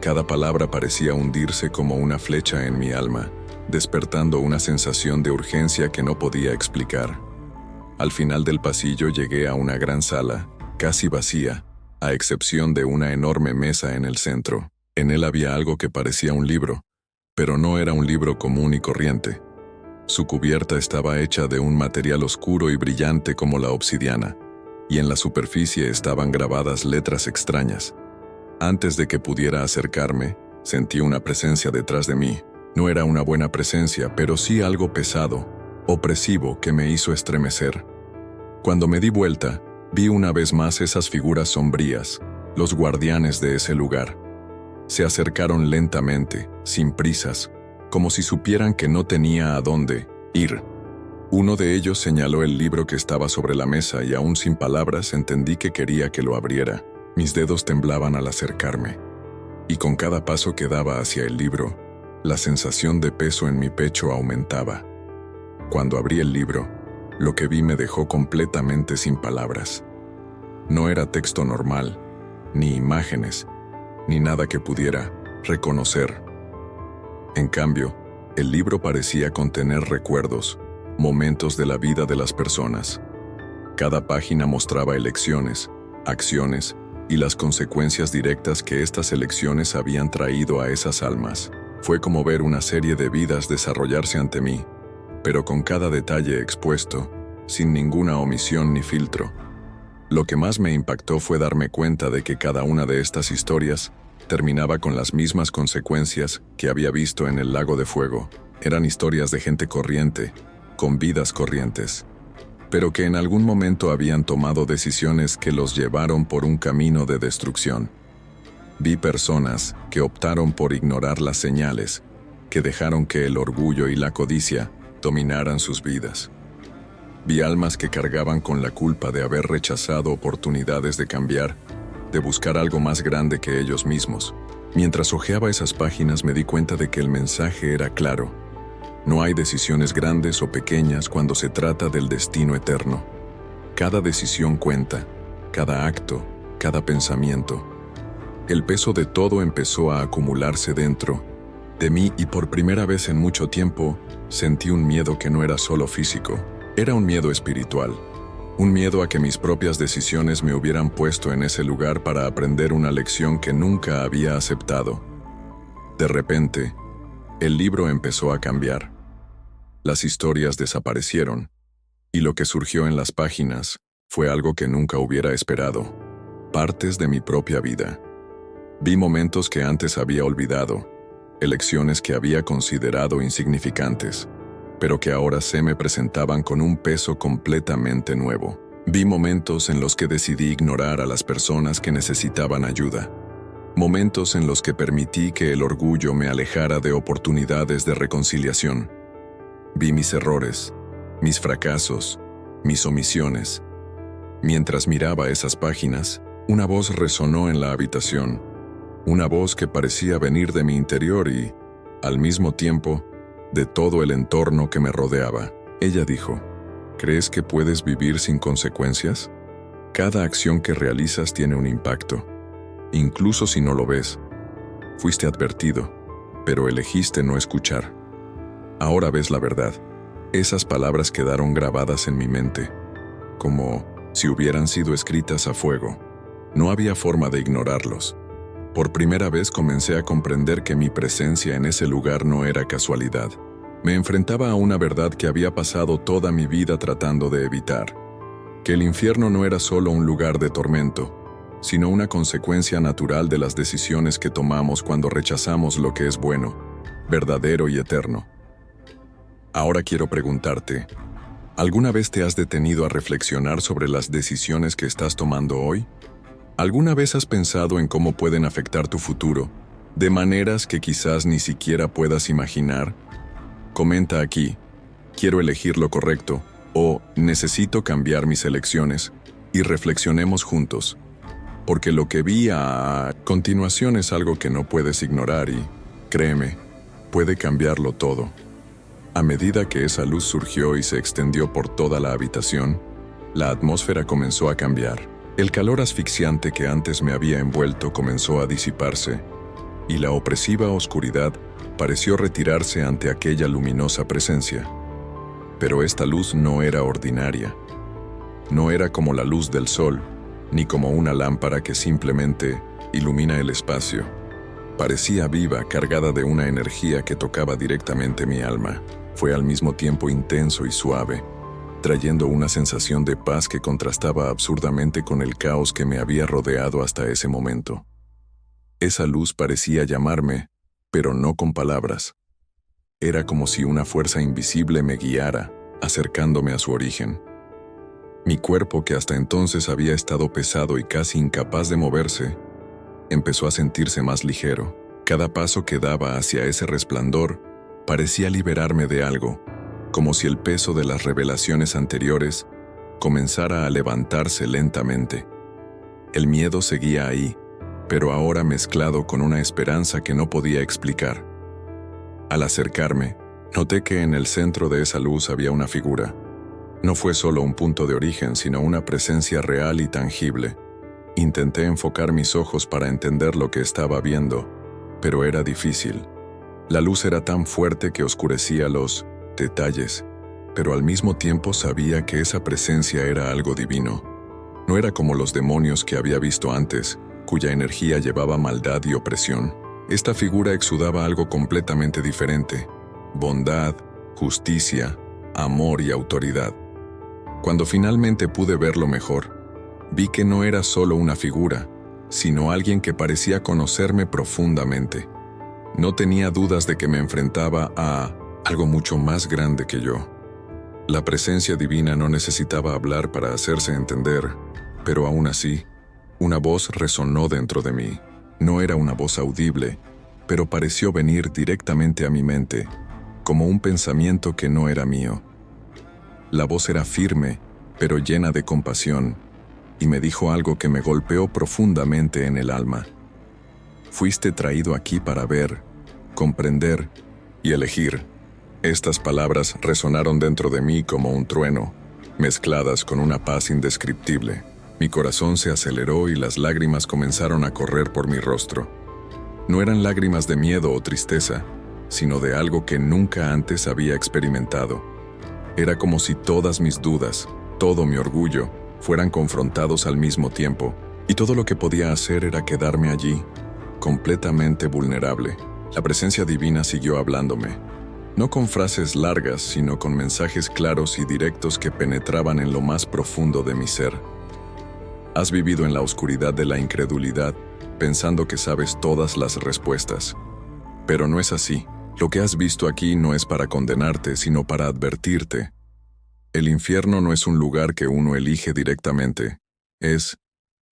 Cada palabra parecía hundirse como una flecha en mi alma, despertando una sensación de urgencia que no podía explicar. Al final del pasillo llegué a una gran sala, casi vacía, a excepción de una enorme mesa en el centro. En él había algo que parecía un libro, pero no era un libro común y corriente. Su cubierta estaba hecha de un material oscuro y brillante como la obsidiana, y en la superficie estaban grabadas letras extrañas. Antes de que pudiera acercarme, sentí una presencia detrás de mí. No era una buena presencia, pero sí algo pesado, opresivo, que me hizo estremecer. Cuando me di vuelta, vi una vez más esas figuras sombrías, los guardianes de ese lugar. Se acercaron lentamente, sin prisas, como si supieran que no tenía a dónde ir. Uno de ellos señaló el libro que estaba sobre la mesa y aún sin palabras entendí que quería que lo abriera. Mis dedos temblaban al acercarme, y con cada paso que daba hacia el libro, la sensación de peso en mi pecho aumentaba. Cuando abrí el libro, lo que vi me dejó completamente sin palabras. No era texto normal, ni imágenes, ni nada que pudiera reconocer. En cambio, el libro parecía contener recuerdos, momentos de la vida de las personas. Cada página mostraba elecciones, acciones y las consecuencias directas que estas elecciones habían traído a esas almas. Fue como ver una serie de vidas desarrollarse ante mí, pero con cada detalle expuesto, sin ninguna omisión ni filtro. Lo que más me impactó fue darme cuenta de que cada una de estas historias terminaba con las mismas consecuencias que había visto en el lago de fuego. Eran historias de gente corriente, con vidas corrientes, pero que en algún momento habían tomado decisiones que los llevaron por un camino de destrucción. Vi personas que optaron por ignorar las señales, que dejaron que el orgullo y la codicia dominaran sus vidas. Vi almas que cargaban con la culpa de haber rechazado oportunidades de cambiar, de buscar algo más grande que ellos mismos. Mientras hojeaba esas páginas me di cuenta de que el mensaje era claro. No hay decisiones grandes o pequeñas cuando se trata del destino eterno. Cada decisión cuenta, cada acto, cada pensamiento. El peso de todo empezó a acumularse dentro de mí y por primera vez en mucho tiempo sentí un miedo que no era solo físico, era un miedo espiritual. Un miedo a que mis propias decisiones me hubieran puesto en ese lugar para aprender una lección que nunca había aceptado. De repente, el libro empezó a cambiar. Las historias desaparecieron, y lo que surgió en las páginas fue algo que nunca hubiera esperado, partes de mi propia vida. Vi momentos que antes había olvidado, elecciones que había considerado insignificantes, pero que ahora se me presentaban con un peso completamente nuevo. Vi momentos en los que decidí ignorar a las personas que necesitaban ayuda. Momentos en los que permití que el orgullo me alejara de oportunidades de reconciliación. Vi mis errores, mis fracasos, mis omisiones. Mientras miraba esas páginas, una voz resonó en la habitación. Una voz que parecía venir de mi interior y, al mismo tiempo, de todo el entorno que me rodeaba. Ella dijo, ¿crees que puedes vivir sin consecuencias? Cada acción que realizas tiene un impacto, incluso si no lo ves. Fuiste advertido, pero elegiste no escuchar. Ahora ves la verdad. Esas palabras quedaron grabadas en mi mente, como si hubieran sido escritas a fuego. No había forma de ignorarlos. Por primera vez comencé a comprender que mi presencia en ese lugar no era casualidad. Me enfrentaba a una verdad que había pasado toda mi vida tratando de evitar. Que el infierno no era solo un lugar de tormento, sino una consecuencia natural de las decisiones que tomamos cuando rechazamos lo que es bueno, verdadero y eterno. Ahora quiero preguntarte, ¿alguna vez te has detenido a reflexionar sobre las decisiones que estás tomando hoy? ¿Alguna vez has pensado en cómo pueden afectar tu futuro, de maneras que quizás ni siquiera puedas imaginar? Comenta aquí, quiero elegir lo correcto, o necesito cambiar mis elecciones, y reflexionemos juntos. Porque lo que vi a continuación es algo que no puedes ignorar y, créeme, puede cambiarlo todo. A medida que esa luz surgió y se extendió por toda la habitación, la atmósfera comenzó a cambiar. El calor asfixiante que antes me había envuelto comenzó a disiparse, y la opresiva oscuridad pareció retirarse ante aquella luminosa presencia. Pero esta luz no era ordinaria. No era como la luz del sol, ni como una lámpara que simplemente ilumina el espacio. Parecía viva, cargada de una energía que tocaba directamente mi alma. Fue al mismo tiempo intenso y suave, trayendo una sensación de paz que contrastaba absurdamente con el caos que me había rodeado hasta ese momento. Esa luz parecía llamarme, pero no con palabras. Era como si una fuerza invisible me guiara, acercándome a su origen. Mi cuerpo, que hasta entonces había estado pesado y casi incapaz de moverse, empezó a sentirse más ligero. Cada paso que daba hacia ese resplandor parecía liberarme de algo, como si el peso de las revelaciones anteriores comenzara a levantarse lentamente. El miedo seguía ahí, pero ahora mezclado con una esperanza que no podía explicar. Al acercarme, noté que en el centro de esa luz había una figura. No fue solo un punto de origen, sino una presencia real y tangible. Intenté enfocar mis ojos para entender lo que estaba viendo, pero era difícil. La luz era tan fuerte que oscurecía los detalles, pero al mismo tiempo sabía que esa presencia era algo divino. No era como los demonios que había visto antes, cuya energía llevaba maldad y opresión. Esta figura exudaba algo completamente diferente: bondad, justicia, amor y autoridad. Cuando finalmente pude verlo mejor, vi que no era solo una figura, sino alguien que parecía conocerme profundamente. No tenía dudas de que me enfrentaba a algo mucho más grande que yo. La presencia divina no necesitaba hablar para hacerse entender, pero aún así, una voz resonó dentro de mí. No era una voz audible, pero pareció venir directamente a mi mente, como un pensamiento que no era mío. La voz era firme, pero llena de compasión, y me dijo algo que me golpeó profundamente en el alma. Fuiste traído aquí para ver, comprender y elegir. Estas palabras resonaron dentro de mí como un trueno, mezcladas con una paz indescriptible. Mi corazón se aceleró y las lágrimas comenzaron a correr por mi rostro. No eran lágrimas de miedo o tristeza, sino de algo que nunca antes había experimentado. Era como si todas mis dudas, todo mi orgullo, fueran confrontados al mismo tiempo, y todo lo que podía hacer era quedarme allí, completamente vulnerable. La presencia divina siguió hablándome, no con frases largas, sino con mensajes claros y directos que penetraban en lo más profundo de mi ser. Has vivido en la oscuridad de la incredulidad, pensando que sabes todas las respuestas. Pero no es así. Lo que has visto aquí no es para condenarte, sino para advertirte. El infierno no es un lugar que uno elige directamente. Es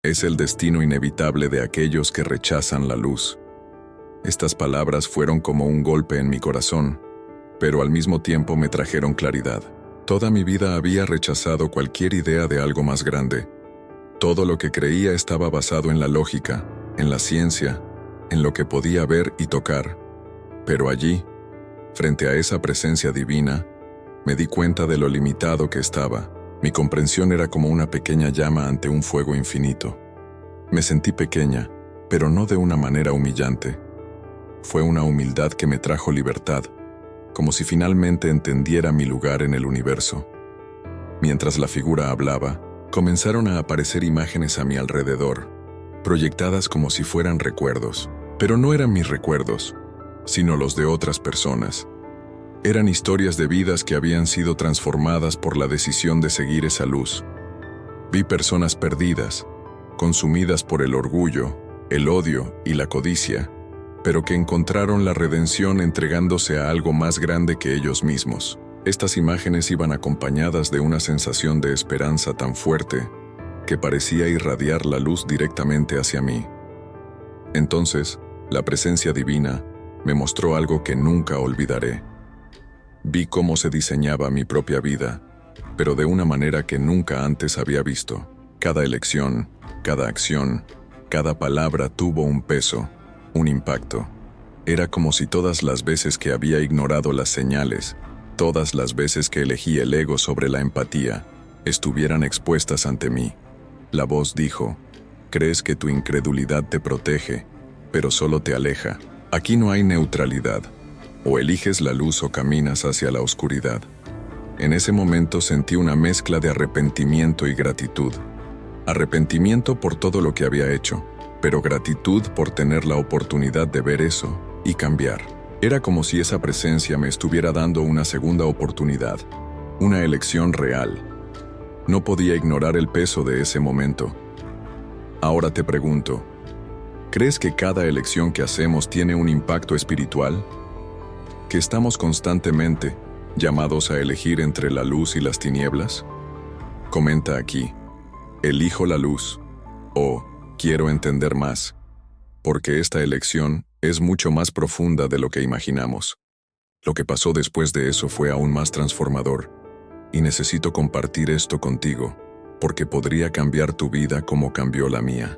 el destino inevitable de aquellos que rechazan la luz. Estas palabras fueron como un golpe en mi corazón, pero al mismo tiempo me trajeron claridad. Toda mi vida había rechazado cualquier idea de algo más grande. Todo lo que creía estaba basado en la lógica, en la ciencia, en lo que podía ver y tocar. Pero allí, Frente a esa presencia divina, me di cuenta de lo limitado que estaba. Mi comprensión era como una pequeña llama ante un fuego infinito. Me sentí pequeña, pero no de una manera humillante. Fue una humildad que me trajo libertad, como si finalmente entendiera mi lugar en el universo. Mientras la figura hablaba, comenzaron a aparecer imágenes a mi alrededor, proyectadas como si fueran recuerdos. Pero no eran mis recuerdos, sino los de otras personas. Eran historias de vidas que habían sido transformadas por la decisión de seguir esa luz. Vi personas perdidas, consumidas por el orgullo, el odio y la codicia, pero que encontraron la redención entregándose a algo más grande que ellos mismos. Estas imágenes iban acompañadas de una sensación de esperanza tan fuerte que parecía irradiar la luz directamente hacia mí. Entonces, la presencia divina me mostró algo que nunca olvidaré. Vi cómo se diseñaba mi propia vida, pero de una manera que nunca antes había visto. Cada elección, cada acción, cada palabra tuvo un peso, un impacto. Era como si todas las veces que había ignorado las señales, todas las veces que elegí el ego sobre la empatía, estuvieran expuestas ante mí. La voz dijo: «Crees que tu incredulidad te protege, pero solo te aleja. Aquí no hay neutralidad. O eliges la luz o caminas hacia la oscuridad». En ese momento sentí una mezcla de arrepentimiento y gratitud. Arrepentimiento por todo lo que había hecho, pero gratitud por tener la oportunidad de ver eso y cambiar. Era como si esa presencia me estuviera dando una segunda oportunidad, una elección real. No podía ignorar el peso de ese momento. Ahora te pregunto, ¿crees que cada elección que hacemos tiene un impacto espiritual? ¿Que estamos constantemente llamados a elegir entre la luz y las tinieblas? Comenta aquí: «Elijo la luz» o «Quiero entender más», porque esta elección es mucho más profunda de lo que imaginamos. Lo que pasó después de eso fue aún más transformador, y necesito compartir esto contigo, porque podría cambiar tu vida como cambió la mía.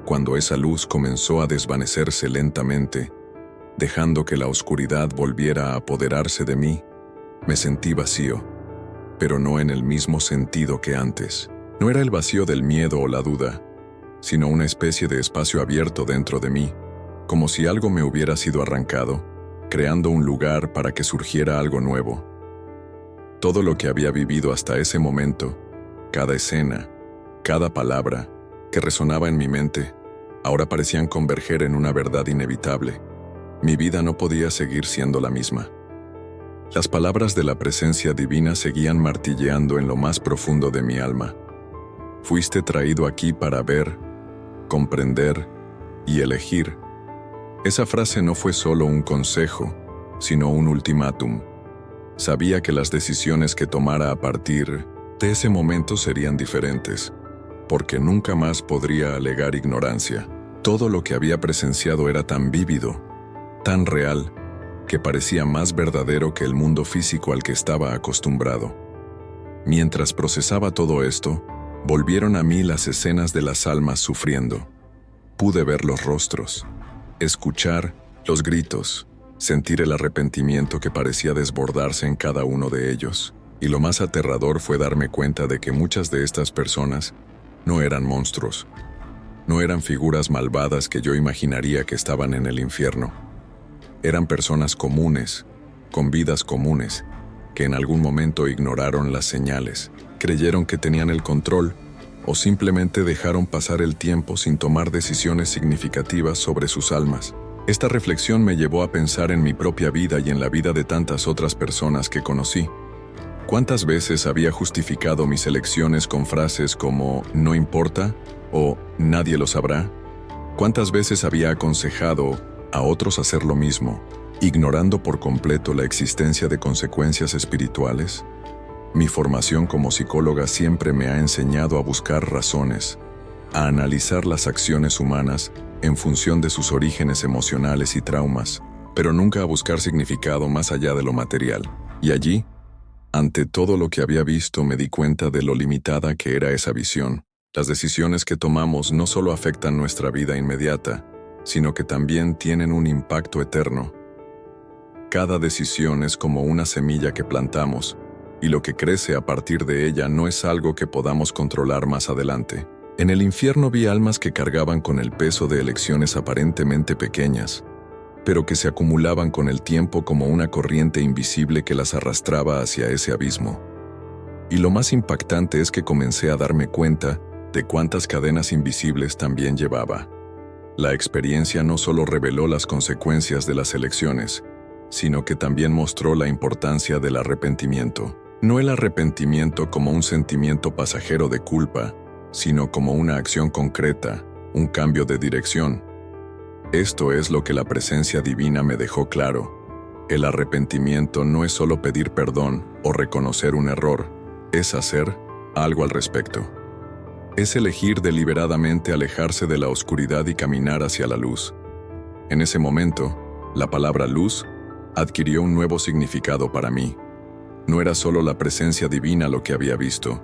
Cuando esa luz comenzó a desvanecerse lentamente, dejando que la oscuridad volviera a apoderarse de mí, me sentí vacío, pero no en el mismo sentido que antes. No era el vacío del miedo o la duda, sino una especie de espacio abierto dentro de mí, como si algo me hubiera sido arrancado, creando un lugar para que surgiera algo nuevo. Todo lo que había vivido hasta ese momento, cada escena, cada palabra que resonaba en mi mente, ahora parecían converger en una verdad inevitable. Mi vida no podía seguir siendo la misma. Las palabras de la presencia divina seguían martilleando en lo más profundo de mi alma. Fuiste traído aquí para ver, comprender y elegir. Esa frase no fue solo un consejo, sino un ultimátum. Sabía que las decisiones que tomara a partir de ese momento serían diferentes, porque nunca más podría alegar ignorancia. Todo lo que había presenciado era tan vívido, tan real, que parecía más verdadero que el mundo físico al que estaba acostumbrado. Mientras procesaba todo esto, volvieron a mí las escenas de las almas sufriendo. Pude ver los rostros, escuchar los gritos, sentir el arrepentimiento que parecía desbordarse en cada uno de ellos. Y lo más aterrador fue darme cuenta de que muchas de estas personas no eran monstruos, no eran figuras malvadas que yo imaginaría que estaban en el infierno. Eran personas comunes, con vidas comunes, que en algún momento ignoraron las señales, creyeron que tenían el control o simplemente dejaron pasar el tiempo sin tomar decisiones significativas sobre sus almas. Esta reflexión me llevó a pensar en mi propia vida y en la vida de tantas otras personas que conocí. ¿Cuántas veces había justificado mis elecciones con frases como «no importa» o «nadie lo sabrá»? ¿Cuántas veces había aconsejado a otros hacer lo mismo, ignorando por completo la existencia de consecuencias espirituales? Mi formación como psicóloga siempre me ha enseñado a buscar razones, a analizar las acciones humanas en función de sus orígenes emocionales y traumas, pero nunca a buscar significado más allá de lo material. Y allí, ante todo lo que había visto, me di cuenta de lo limitada que era esa visión. Las decisiones que tomamos no solo afectan nuestra vida inmediata, sino que también tienen un impacto eterno. Cada decisión es como una semilla que plantamos, y lo que crece a partir de ella no es algo que podamos controlar más adelante. En el infierno vi almas que cargaban con el peso de elecciones aparentemente pequeñas, pero que se acumulaban con el tiempo como una corriente invisible que las arrastraba hacia ese abismo. Y lo más impactante es que comencé a darme cuenta de cuántas cadenas invisibles también llevaba. La experiencia no solo reveló las consecuencias de las elecciones, sino que también mostró la importancia del arrepentimiento. No el arrepentimiento como un sentimiento pasajero de culpa, sino como una acción concreta, un cambio de dirección. Esto es lo que la presencia divina me dejó claro. El arrepentimiento no es solo pedir perdón o reconocer un error, es hacer algo al respecto. Es elegir deliberadamente alejarse de la oscuridad y caminar hacia la luz. En ese momento, la palabra luz adquirió un nuevo significado para mí. No era solo la presencia divina lo que había visto,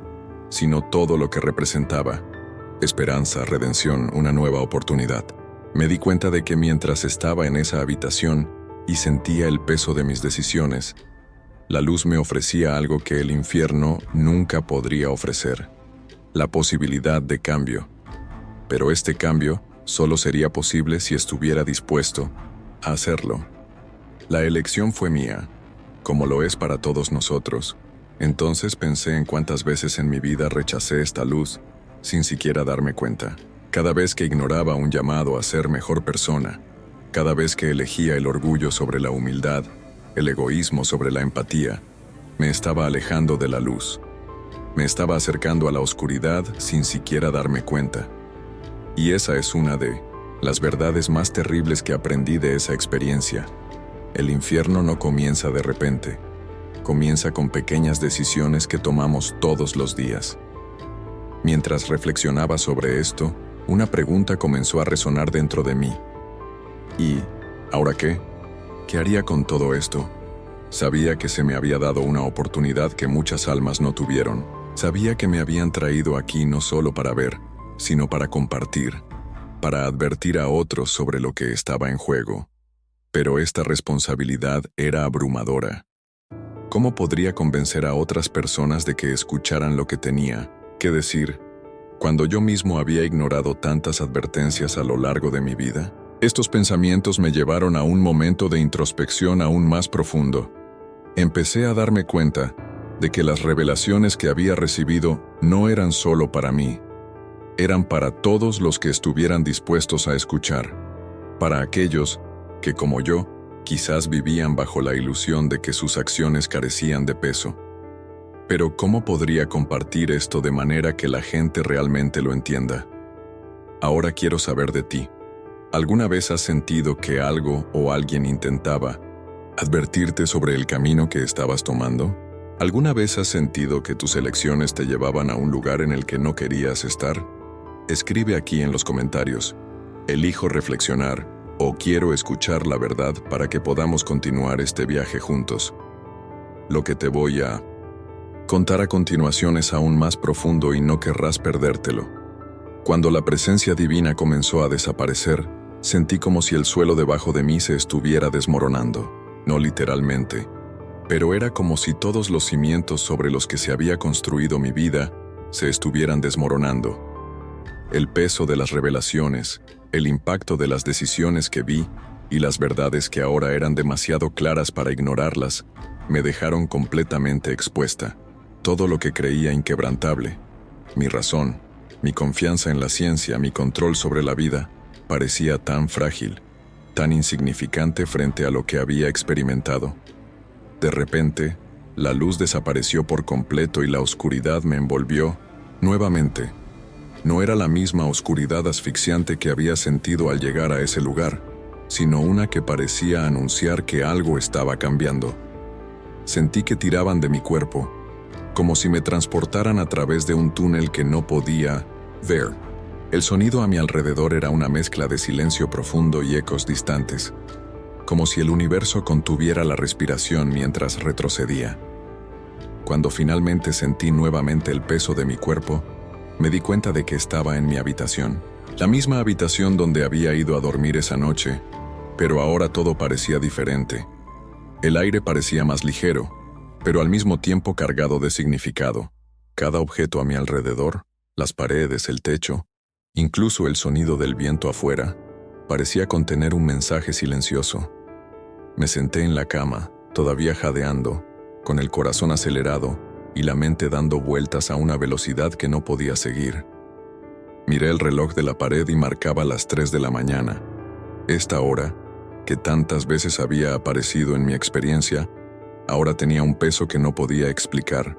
sino todo lo que representaba: esperanza, redención, una nueva oportunidad. Me di cuenta de que mientras estaba en esa habitación y sentía el peso de mis decisiones, la luz me ofrecía algo que el infierno nunca podría ofrecer: la posibilidad de cambio. Pero este cambio solo sería posible si estuviera dispuesto a hacerlo. La elección fue mía, como lo es para todos nosotros. Entonces pensé en cuántas veces en mi vida rechacé esta luz sin siquiera darme cuenta. Cada vez que ignoraba un llamado a ser mejor persona, cada vez que elegía el orgullo sobre la humildad, el egoísmo sobre la empatía, me estaba alejando de la luz. Me estaba acercando a la oscuridad sin siquiera darme cuenta. Y esa es una de las verdades más terribles que aprendí de esa experiencia. El infierno no comienza de repente. Comienza con pequeñas decisiones que tomamos todos los días. Mientras reflexionaba sobre esto, una pregunta comenzó a resonar dentro de mí. ¿Y ahora qué? ¿Qué haría con todo esto? Sabía que se me había dado una oportunidad que muchas almas no tuvieron. Sabía que me habían traído aquí no solo para ver, sino para compartir, para advertir a otros sobre lo que estaba en juego. Pero esta responsabilidad era abrumadora. ¿Cómo podría convencer a otras personas de que escucharan lo que tenía que decir, cuando yo mismo había ignorado tantas advertencias a lo largo de mi vida? Estos pensamientos me llevaron a un momento de introspección aún más profundo. Empecé a darme cuenta de que las revelaciones que había recibido no eran solo para mí, eran para todos los que estuvieran dispuestos a escuchar, para aquellos que, como yo, quizás vivían bajo la ilusión de que sus acciones carecían de peso. Pero ¿cómo podría compartir esto de manera que la gente realmente lo entienda? Ahora quiero saber de ti. ¿Alguna vez has sentido que algo o alguien intentaba advertirte sobre el camino que estabas tomando? ¿Alguna vez has sentido que tus elecciones te llevaban a un lugar en el que no querías estar? Escribe aquí en los comentarios: elijo reflexionar o quiero escuchar la verdad para que podamos continuar este viaje juntos. Lo que te voy a contar a continuación es aún más profundo y no querrás perdértelo. Cuando la presencia divina comenzó a desaparecer, sentí como si el suelo debajo de mí se estuviera desmoronando. No literalmente, pero era como si todos los cimientos sobre los que se había construido mi vida se estuvieran desmoronando. El peso de las revelaciones, el impacto de las decisiones que vi y las verdades que ahora eran demasiado claras para ignorarlas, me dejaron completamente expuesta. Todo lo que creía inquebrantable, mi razón, mi confianza en la ciencia, mi control sobre la vida, parecía tan frágil, tan insignificante frente a lo que había experimentado. De repente, la luz desapareció por completo y la oscuridad me envolvió nuevamente. No era la misma oscuridad asfixiante que había sentido al llegar a ese lugar, sino una que parecía anunciar que algo estaba cambiando. Sentí que tiraban de mi cuerpo, como si me transportaran a través de un túnel que no podía ver. El sonido a mi alrededor era una mezcla de silencio profundo y ecos distantes, como si el universo contuviera la respiración mientras retrocedía. Cuando finalmente sentí nuevamente el peso de mi cuerpo, me di cuenta de que estaba en mi habitación, la misma habitación donde había ido a dormir esa noche, pero ahora todo parecía diferente. El aire parecía más ligero, pero al mismo tiempo cargado de significado. Cada objeto a mi alrededor, las paredes, el techo, incluso el sonido del viento afuera, parecía contener un mensaje silencioso. Me senté en la cama, todavía jadeando, con el corazón acelerado y la mente dando vueltas a una velocidad que no podía seguir. Miré el reloj de la pared y marcaba las 3 de la mañana. Esta hora, que tantas veces había aparecido en mi experiencia, ahora tenía un peso que no podía explicar.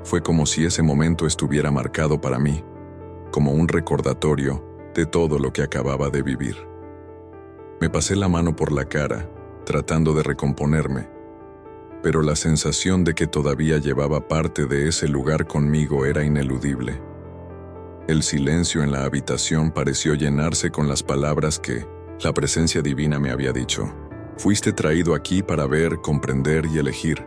Fue como si ese momento estuviera marcado para mí, como un recordatorio de todo lo que acababa de vivir. Me pasé la mano por la cara, tratando de recomponerme, pero la sensación de que todavía llevaba parte de ese lugar conmigo era ineludible. El silencio en la habitación pareció llenarse con las palabras que la presencia divina me había dicho. Fuiste traído aquí para ver, comprender y elegir.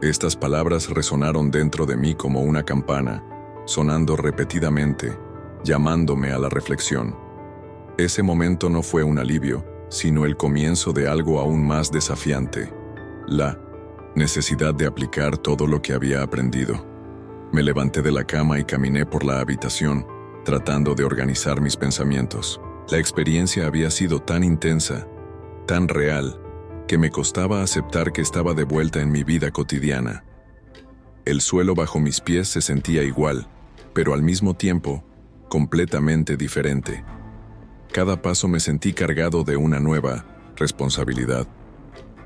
Estas palabras resonaron dentro de mí como una campana, sonando repetidamente, llamándome a la reflexión. Ese momento no fue un alivio, sino el comienzo de algo aún más desafiante: la necesidad de aplicar todo lo que había aprendido. Me levanté de la cama y caminé por la habitación, tratando de organizar mis pensamientos. La experiencia había sido tan intensa, tan real, que me costaba aceptar que estaba de vuelta en mi vida cotidiana. El suelo bajo mis pies se sentía igual, pero al mismo tiempo, completamente diferente. Cada paso me sentí cargado de una nueva responsabilidad,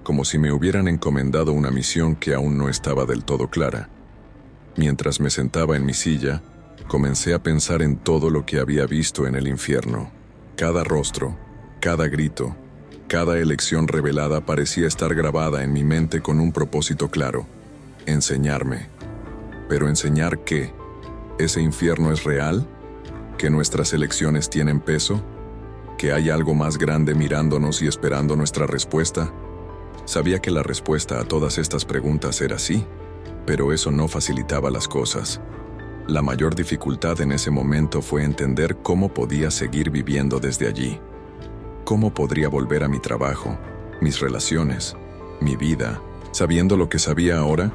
como si me hubieran encomendado una misión que aún no estaba del todo clara. Mientras me sentaba en mi silla, comencé a pensar en todo lo que había visto en el infierno. Cada rostro, cada grito, cada elección revelada parecía estar grabada en mi mente con un propósito claro: enseñarme. ¿Pero enseñar qué? ¿Ese infierno es real? ¿Que nuestras elecciones tienen peso? ¿Que hay algo más grande mirándonos y esperando nuestra respuesta? Sabía que la respuesta a todas estas preguntas era sí, pero eso no facilitaba las cosas. La mayor dificultad en ese momento fue entender cómo podía seguir viviendo desde allí. ¿Cómo podría volver a mi trabajo, mis relaciones, mi vida, sabiendo lo que sabía ahora?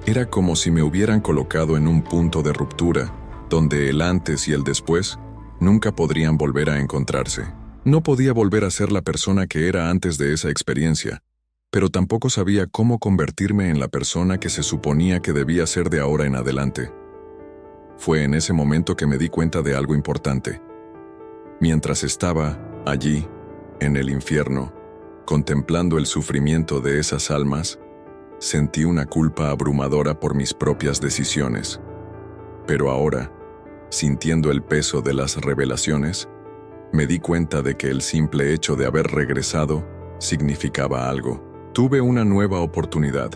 Era como si me hubieran colocado en un punto de ruptura, donde el antes y el después nunca podrían volver a encontrarse. No podía volver a ser la persona que era antes de esa experiencia, pero tampoco sabía cómo convertirme en la persona que se suponía que debía ser de ahora en adelante. Fue en ese momento que me di cuenta de algo importante. Mientras estaba allí, en el infierno, contemplando el sufrimiento de esas almas, sentí una culpa abrumadora por mis propias decisiones. Pero ahora, sintiendo el peso de las revelaciones, me di cuenta de que el simple hecho de haber regresado significaba algo. Tuve una nueva oportunidad,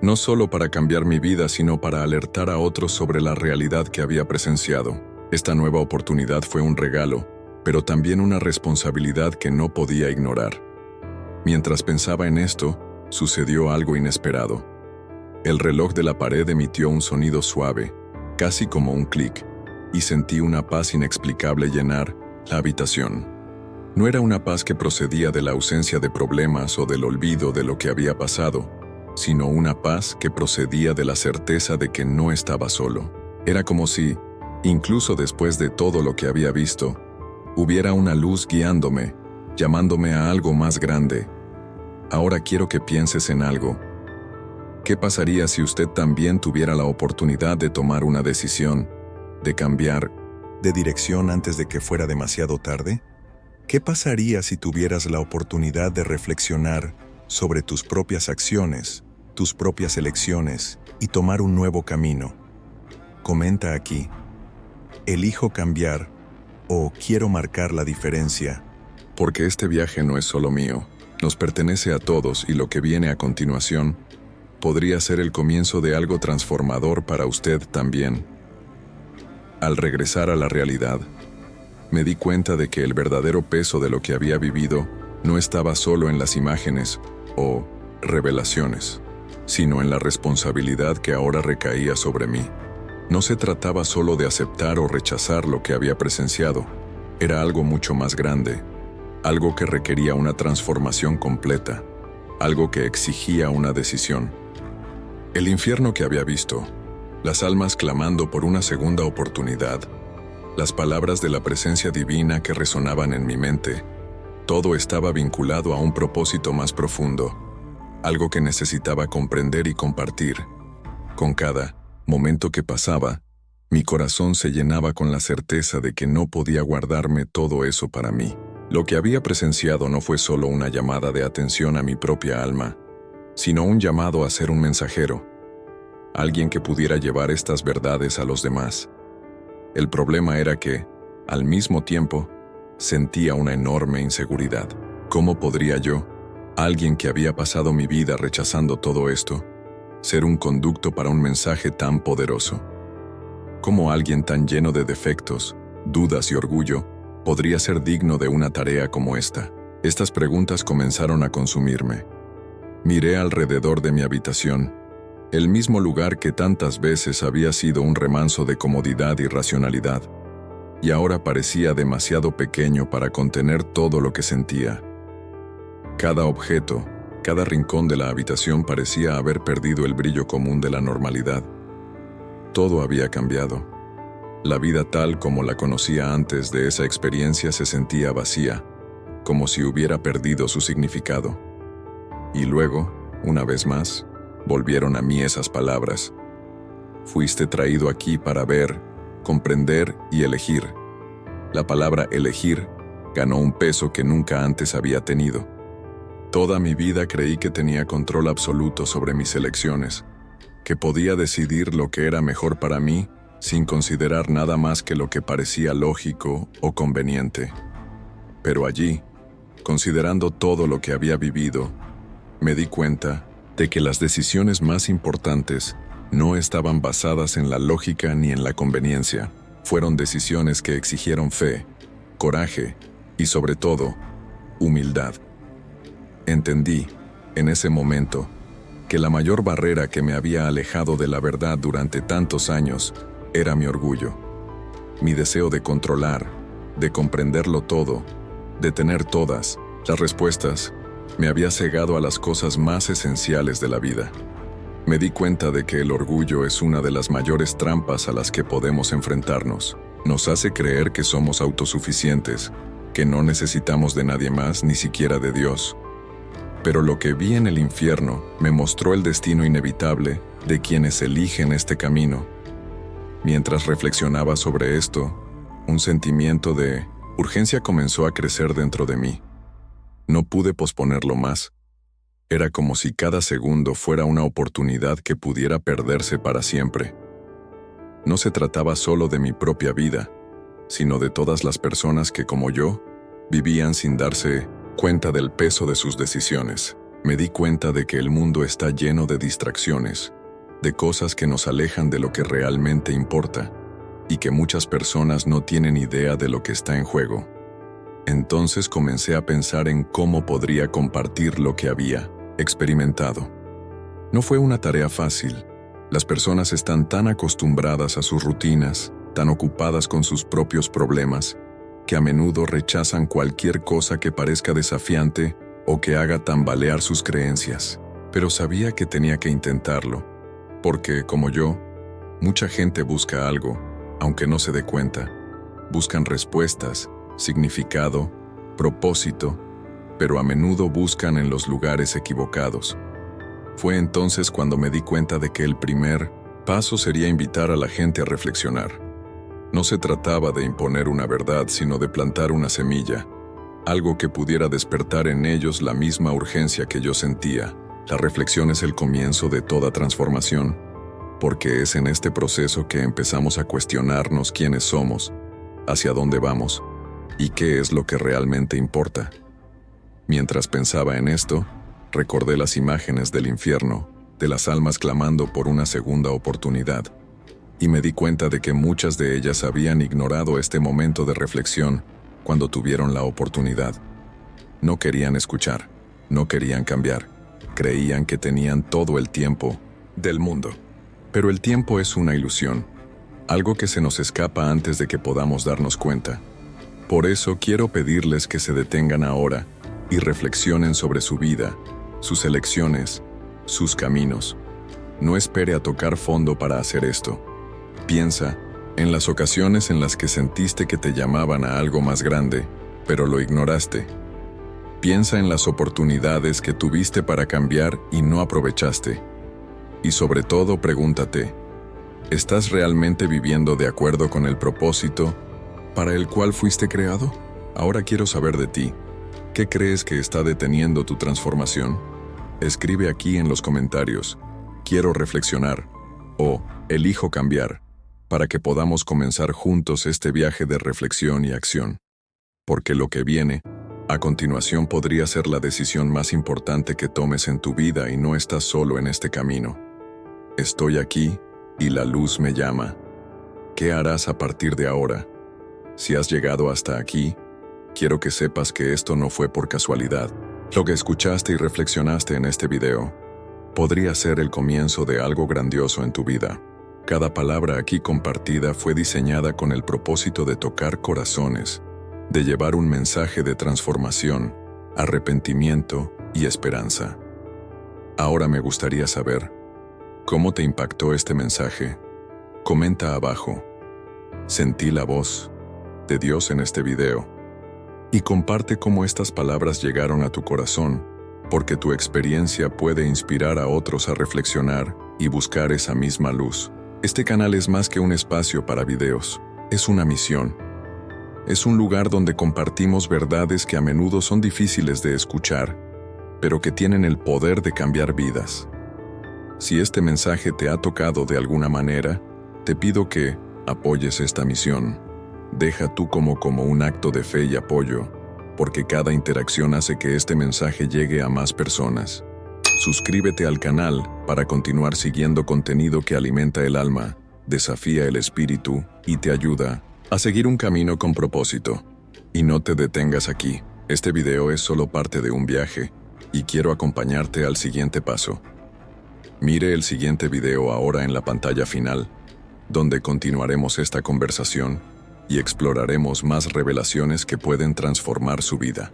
no solo para cambiar mi vida, sino para alertar a otros sobre la realidad que había presenciado. Esta nueva oportunidad fue un regalo, pero también una responsabilidad que no podía ignorar. Mientras pensaba en esto, sucedió algo inesperado. El reloj de la pared emitió un sonido suave, casi como un clic, y sentí una paz inexplicable llenar la habitación. No era una paz que procedía de la ausencia de problemas o del olvido de lo que había pasado, sino una paz que procedía de la certeza de que no estaba solo. Era como si, incluso después de todo lo que había visto, hubiera una luz guiándome, llamándome a algo más grande. Ahora quiero que pienses en algo. ¿Qué pasaría si usted también tuviera la oportunidad de tomar una decisión, de cambiar de dirección antes de que fuera demasiado tarde? ¿Qué pasaría si tuvieras la oportunidad de reflexionar sobre tus propias acciones, tus propias elecciones y tomar un nuevo camino? Comenta aquí: elijo cambiar o quiero marcar la diferencia. Porque este viaje no es solo mío, nos pertenece a todos, y lo que viene a continuación podría ser el comienzo de algo transformador para usted también. Al regresar a la realidad, me di cuenta de que el verdadero peso de lo que había vivido no estaba solo en las imágenes o revelaciones, sino en la responsabilidad que ahora recaía sobre mí. No se trataba solo de aceptar o rechazar lo que había presenciado, era algo mucho más grande, algo que requería una transformación completa. algo que exigía una decisión. El infierno que había visto, las almas clamando por una segunda oportunidad, las palabras de la presencia divina que resonaban en mi mente, todo estaba vinculado a un propósito más profundo, algo que necesitaba comprender y compartir. Con cada momento que pasaba, mi corazón se llenaba con la certeza de que no podía guardarme todo eso para mí. Lo que había presenciado no fue solo una llamada de atención a mi propia alma, sino un llamado a ser un mensajero, alguien que pudiera llevar estas verdades a los demás. El problema era que, al mismo tiempo, sentía una enorme inseguridad. ¿Cómo podría yo, alguien que había pasado mi vida rechazando todo esto, ser un conducto para un mensaje tan poderoso? ¿Cómo alguien tan lleno de defectos, dudas y orgullo podría ser digno de una tarea como esta? Estas preguntas comenzaron a consumirme. Miré alrededor de mi habitación, el mismo lugar que tantas veces había sido un remanso de comodidad y racionalidad, y ahora parecía demasiado pequeño para contener todo lo que sentía. Cada objeto, cada rincón de la habitación parecía haber perdido el brillo común de la normalidad. Todo había cambiado. La vida tal como la conocía antes de esa experiencia se sentía vacía, como si hubiera perdido su significado. Y luego, una vez más, volvieron a mí esas palabras. Fuiste traído aquí para ver, comprender y elegir. La palabra elegir ganó un peso que nunca antes había tenido. Toda mi vida creí que tenía control absoluto sobre mis elecciones, que podía decidir lo que era mejor para mí sin considerar nada más que lo que parecía lógico o conveniente. Pero allí, considerando todo lo que había vivido, me di cuenta de que las decisiones más importantes no estaban basadas en la lógica ni en la conveniencia. Fueron decisiones que exigieron fe, coraje y, sobre todo, humildad. Entendí, en ese momento, que la mayor barrera que me había alejado de la verdad durante tantos años era mi orgullo. Mi deseo de controlar, de comprenderlo todo, de tener todas las respuestas, me había cegado a las cosas más esenciales de la vida. Me di cuenta de que el orgullo es una de las mayores trampas a las que podemos enfrentarnos. Nos hace creer que somos autosuficientes, que no necesitamos de nadie más, ni siquiera de Dios. Pero lo que vi en el infierno me mostró el destino inevitable de quienes eligen este camino. Mientras reflexionaba sobre esto, un sentimiento de urgencia comenzó a crecer dentro de mí. No pude posponerlo más. Era como si cada segundo fuera una oportunidad que pudiera perderse para siempre. No se trataba solo de mi propia vida, sino de todas las personas que, como yo, vivían sin darse cuenta del peso de sus decisiones. Me di cuenta de que el mundo está lleno de distracciones, de cosas que nos alejan de lo que realmente importa, y que muchas personas no tienen idea de lo que está en juego. Entonces comencé a pensar en cómo podría compartir lo que había experimentado. No fue una tarea fácil. Las personas están tan acostumbradas a sus rutinas, tan ocupadas con sus propios problemas, que a menudo rechazan cualquier cosa que parezca desafiante o que haga tambalear sus creencias. Pero sabía que tenía que intentarlo, porque, como yo, mucha gente busca algo, aunque no se dé cuenta. Buscan respuestas, significado, propósito, pero a menudo buscan en los lugares equivocados. Fue entonces cuando me di cuenta de que el primer paso sería invitar a la gente a reflexionar. No se trataba de imponer una verdad, sino de plantar una semilla, algo que pudiera despertar en ellos la misma urgencia que yo sentía. La reflexión es el comienzo de toda transformación, porque es en este proceso que empezamos a cuestionarnos quiénes somos, hacia dónde vamos y qué es lo que realmente importa. Mientras pensaba en esto, recordé las imágenes del infierno, de las almas clamando por una segunda oportunidad, y me di cuenta de que muchas de ellas habían ignorado este momento de reflexión cuando tuvieron la oportunidad. No querían escuchar, no querían cambiar, creían que tenían todo el tiempo del mundo. Pero el tiempo es una ilusión, algo que se nos escapa antes de que podamos darnos cuenta. Por eso quiero pedirles que se detengan ahora y reflexionen sobre su vida sus elecciones, sus caminos. No espere a tocar fondo para hacer esto. Piensa en las ocasiones en las que sentiste que te llamaban a algo más grande, pero lo ignoraste. Piensa en las oportunidades que tuviste para cambiar y no aprovechaste. Y sobre todo, pregúntate, ¿estás realmente viviendo de acuerdo con el propósito para el cual fuiste creado? Ahora quiero saber de ti. ¿Qué crees que está deteniendo tu transformación? Escribe aquí en los comentarios. Quiero reflexionar o elijo cambiar para que podamos comenzar juntos este viaje de reflexión y acción. Porque lo que viene a continuación podría ser la decisión más importante que tomes en tu vida y no estás solo en este camino. Estoy aquí y la luz me llama. ¿Qué harás a partir de ahora? Si has llegado hasta aquí, quiero que sepas que esto no fue por casualidad. Lo que escuchaste y reflexionaste en este video podría ser el comienzo de algo grandioso en tu vida. Cada palabra aquí compartida fue diseñada con el propósito de tocar corazones, de llevar un mensaje de transformación, arrepentimiento y esperanza. Ahora me gustaría saber, ¿cómo te impactó este mensaje? Comenta abajo. Sentí la voz de Dios en este video. Y comparte cómo estas palabras llegaron a tu corazón, porque tu experiencia puede inspirar a otros a reflexionar y buscar esa misma luz. Este canal es más que un espacio para videos, es una misión. Es un lugar donde compartimos verdades que a menudo son difíciles de escuchar, pero que tienen el poder de cambiar vidas. Si este mensaje te ha tocado de alguna manera, te pido que apoyes esta misión. Deja tú como un acto de fe y apoyo, porque cada interacción hace que este mensaje llegue a más personas. Suscríbete al canal para continuar siguiendo contenido que alimenta el alma, desafía el espíritu y te ayuda a seguir un camino con propósito. Y no te detengas aquí. Este video es solo parte de un viaje y quiero acompañarte al siguiente paso. Mire el siguiente video ahora en la pantalla final, donde continuaremos esta conversación y exploraremos más revelaciones que pueden transformar su vida.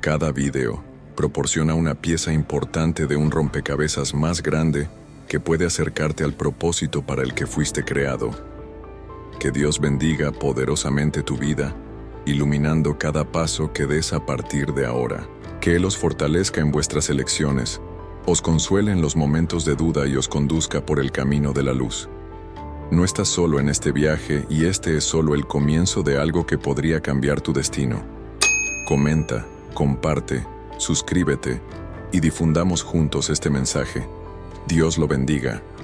Cada video proporciona una pieza importante de un rompecabezas más grande que puede acercarte al propósito para el que fuiste creado. Que Dios bendiga poderosamente tu vida, iluminando cada paso que des a partir de ahora. Que Él os fortalezca en vuestras elecciones, os consuele en los momentos de duda y os conduzca por el camino de la luz. No estás solo en este viaje y este es solo el comienzo de algo que podría cambiar tu destino. Comenta, comparte, suscríbete y difundamos juntos este mensaje. Dios lo bendiga.